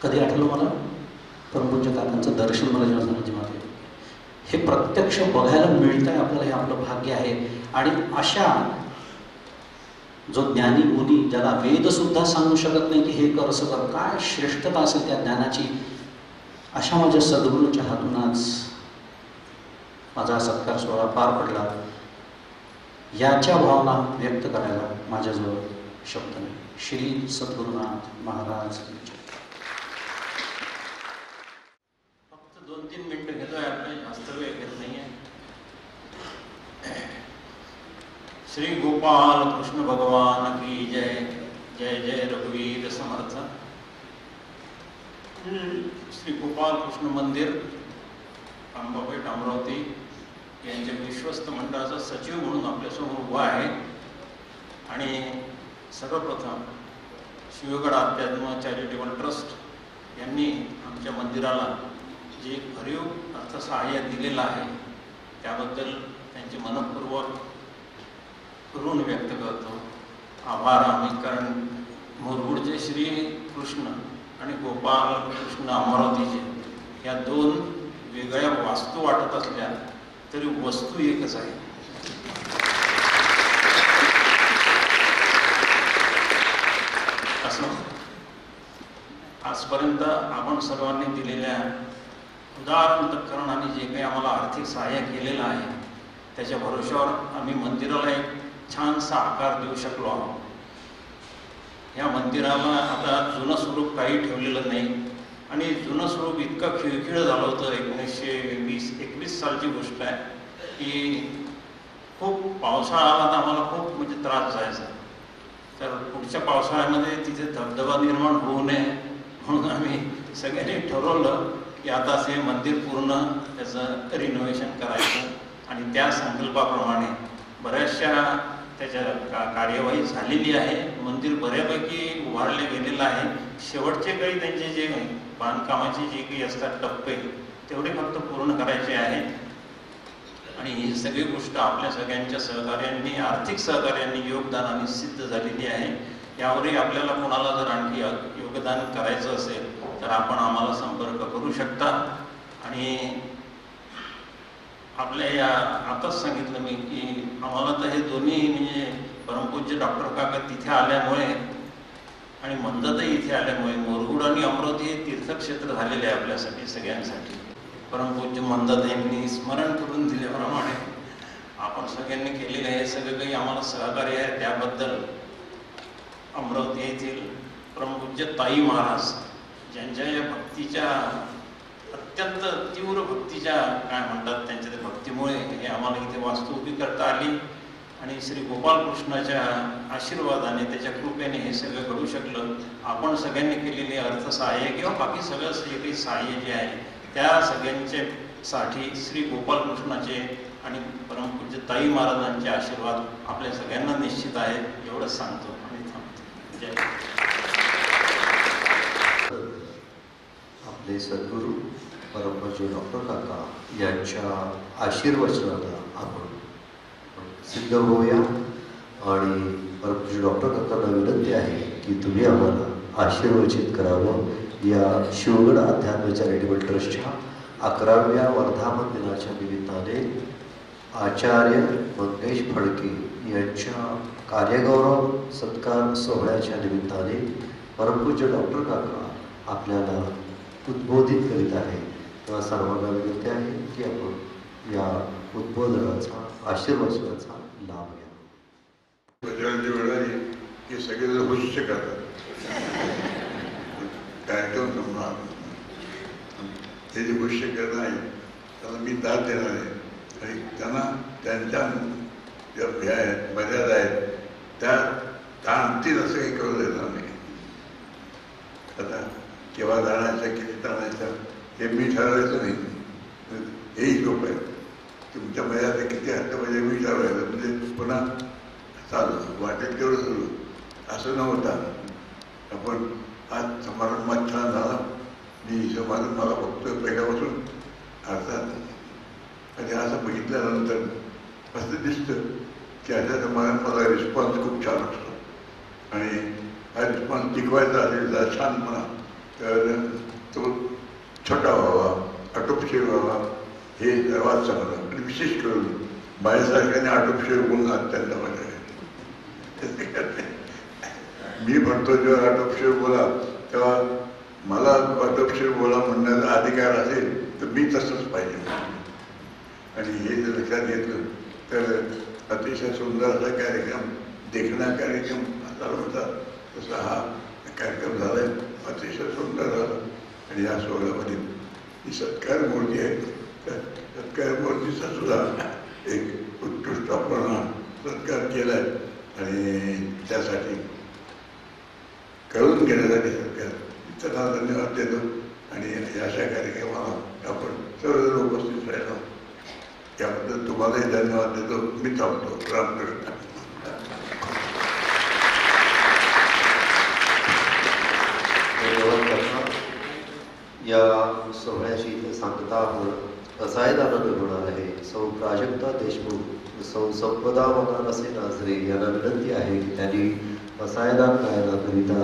कधी आठवलं मला परमपूज्य काकांचं दर्शन मला जेव्हा झालं, जेव्हा हे प्रत्यक्ष बघायला मिळत आहे आपल्याला, हे आपलं भाग्य आहे. आणि अशा जो ज्ञानी मुनी, ज्याला वेद सुद्धा सांगू शकत नाही की हे कर असं कर, काय श्रेष्ठता असेल त्या ज्ञानाची, अशा माझ्या सद्गुरूच्या हातूनच माझा सत्कार सोहळा पार पडला. याच्या भावना व्यक्त करायला माझ्याजवळ शब्द नाही. श्री सद्गुरुनाथ महाराज. फक्त 2-3 मिनिटं घेतोय, आपले जास्त वेळ घेत नाहीये. श्री गोपाल कृष्ण भगवान की जय. जय जय रघुवीर समर्थ. श्री गोपाल कृष्ण मंदिर अंबापेठ अमरावती यांच्या विश्वस्त मंडळाचा सचिव म्हणून आपल्यासमोर उभा आहे. आणि सर्वप्रथम शिवगड अध्यात्म चॅरिटेबल ट्रस्ट यांनी आमच्या मंदिराला जे भरीव अर्थसहाय्य दिलेलं आहे त्याबद्दल त्यांचे मनपूर्वक ऋण व्यक्त करतो, आभार आम्ही. कारण मुरगुडचे श्री कृष्ण आणि गोपाल कृष्ण अमरावतीचे या 2 वेगळ्या वास्तू वाटत असल्या तरी वस्तू एकच आहे. असं आजपर्यंत आपण सर्वांनी दिलेल्या उदार अंतःकरणाने जे काही आम्हाला आर्थिक सहाय्य केलेलं आहे त्याच्या भरोश्यावर आम्ही मंदिराला एक छानसा आकार देऊ शकलो आहोत. या मंदिराला आता जुनं स्वरूप काही ठेवलेलं नाही. आणि जुनं स्वरूप इतकं खिळखिळं झालं होतं. 1920-21 सालची गोष्ट आहे की खूप पावसाळा आला तर आम्हाला खूप म्हणजे त्रास जायचा. तर पुढच्या पावसाळ्यामध्ये तिथे धबधबा निर्माण होऊ नये म्हणून आम्ही सगळ्यांनी ठरवलं की आता हे मंदिर पूर्ण त्याचं रिनोव्हेशन करायचं. आणि त्या संकल्पाप्रमाणे बऱ्याचशा त्याच्या कार्यवाही झालेली आहे. मंदिर बऱ्यापैकी उभारले गेलेलं आहे. शेवटचे काही त्यांचे जे बांधकामाचे जे काही असतात टप्पे तेवढे फक्त पूर्ण करायचे आहेत. आणि ही सगळी गोष्ट आपल्या सगळ्यांच्या सहकार्यांनी, आर्थिक सहकार्यांनी, योगदानाने सिद्ध झालेली आहे. यावरही आपल्याला कोणाला जर आणखी योगदान करायचं असेल तर आपण आम्हाला संपर्क करू शकता. आणि आपल्या या आताच सांगितलं मी की आम्हाला तर हे दोन्ही म्हणजे परमपूज्य डॉक्टर काका तिथे आल्यामुळे आणि मंदतही इथे आल्यामुळे मुरगुड आणि अमरावती हे तीर्थक्षेत्र झालेले आहे आपल्यासाठी सगळ्यांसाठी. परमपूज्य मंदत यांनी स्मरण करून दिल्याप्रमाणे आपण सगळ्यांनी केलेले हे सगळं काही आम्हाला सहकार्य आहे. त्याबद्दल अमरावती येथील परमपूज्य ताई महाराज ज्यांच्या या भक्तीच्या अत्यंत तीव्र भक्तीच्या काय म्हणतात त्यांच्या त्या भक्तीमुळे हे आम्हाला इथे वास्तू उभी करता आली. आणि श्री गोपालकृष्णाच्या आशीर्वादाने त्याच्या कृपेने हे सगळं घडू शकलं. आपण सगळ्यांनी केलेले अर्थसहाय्य किंवा बाकी सगळं जे काही सहाय्य जे आहे त्या सगळ्यांचे साठी श्री गोपालकृष्णाचे आणि परमपूज्य ताई महाराजांचे आशीर्वाद आपल्या सगळ्यांना निश्चित आहे. एवढंच सांगतो आणि थांबतो. जय. आपले सद्गुरू परमपूज्य डॉक्टर काका यांच्या आशीर्वचनाला आपण सिद्ध होऊया. आणि परमपूज्य डॉक्टर काकांना विनंती आहे की तुम्ही आम्हाला आशीर्वचित करावं. या शिवगड अध्यात्म चॅरिटेबल ट्रस्टच्या 11व्या वर्धापन दिनाच्या निमित्ताने आचार्य मंगेश फडके यांच्या कार्यगौरव सत्कार सोहळ्याच्या निमित्ताने परमपूज्य डॉक्टर काका आपल्याला उद्बोधित करीत आहे. तेव्हा सर्वांना विनंती आहे की आपण या उद्बोधनाचा आशीर्वचनाचा लाभ घ्या. बजरंगी वेळ आली की सगळेजण हुश करतात. कार्यक्रम संपणार ते जे हुश करणं आहे त्याला मी दाद देणार आहे. आणि त्यांना त्यांच्या ज्या हे आहेत मर्यादा आहेत त्या ताणतील असं काही करू देणार नाही. आता केव्हा जाण्याचं किती ताणायचं हे मी ठरवायचं नाही. हेही लोक आहेत तुमच्या मर्यादा किती हद्द म्हणजे मी ठरवायचं म्हणजे पुन्हा चालू वाटेल तेवढं चालू असं न होता आपण आज समारंभात छान झाला. मी समारंभ मला बघतोय पहिल्यापासून अर्थात आणि असं बघितल्यानंतर असं दिसतं की अशा समारंभाला रिस्पॉन्स खूप छान असतो. आणि हा रिस्पॉन्स टिकवायचा असेल तर छानपणा तर तो छोटा व्हावा, आटोपशीर व्हावा हे सर्वात चांगलं. आणि विशेष करून बाहेरसारख्याने आटोपशीर बोलणं अत्यंत वाईट आहे. मी म्हणतो जेव्हा आटोपशीर बोला तेव्हा मला आटोपशीर बोला म्हणण्याचा अधिकार असेल तर मी तसंच पाहिजे. आणि हे जर लक्षात घेतलं तर अतिशय सुंदर असा कार्यक्रम देखणा कार्यक्रम झाला होता तसा हा कार्यक्रम झाला आहे. अतिशय सुंदर झाला. आणि या सोहळ्यामध्ये ही सत्कार मूर्ती आहे त्या सत्कार मूर्तीचा सुद्धा एक उत्कृष्टपणा सत्कार केला आहे. आणि त्यासाठी कळून घेण्यासाठी सत्कार त्यांना धन्यवाद देतो. आणि अशा कार्यक्रमाला आपण सर्वजण उपस्थित राहिलो त्याबद्दल तुम्हालाही धन्यवाद देतो. मी थांबतो. रामकृष्ण. या सोहळ्याची सांगता असायद आनंद होणार आहे. सौ प्राजक्ता देशमुख, सौ संपदा मनानसे नाझरे यांना विनंती आहे की त्यांनी असायदान गायनाकरिता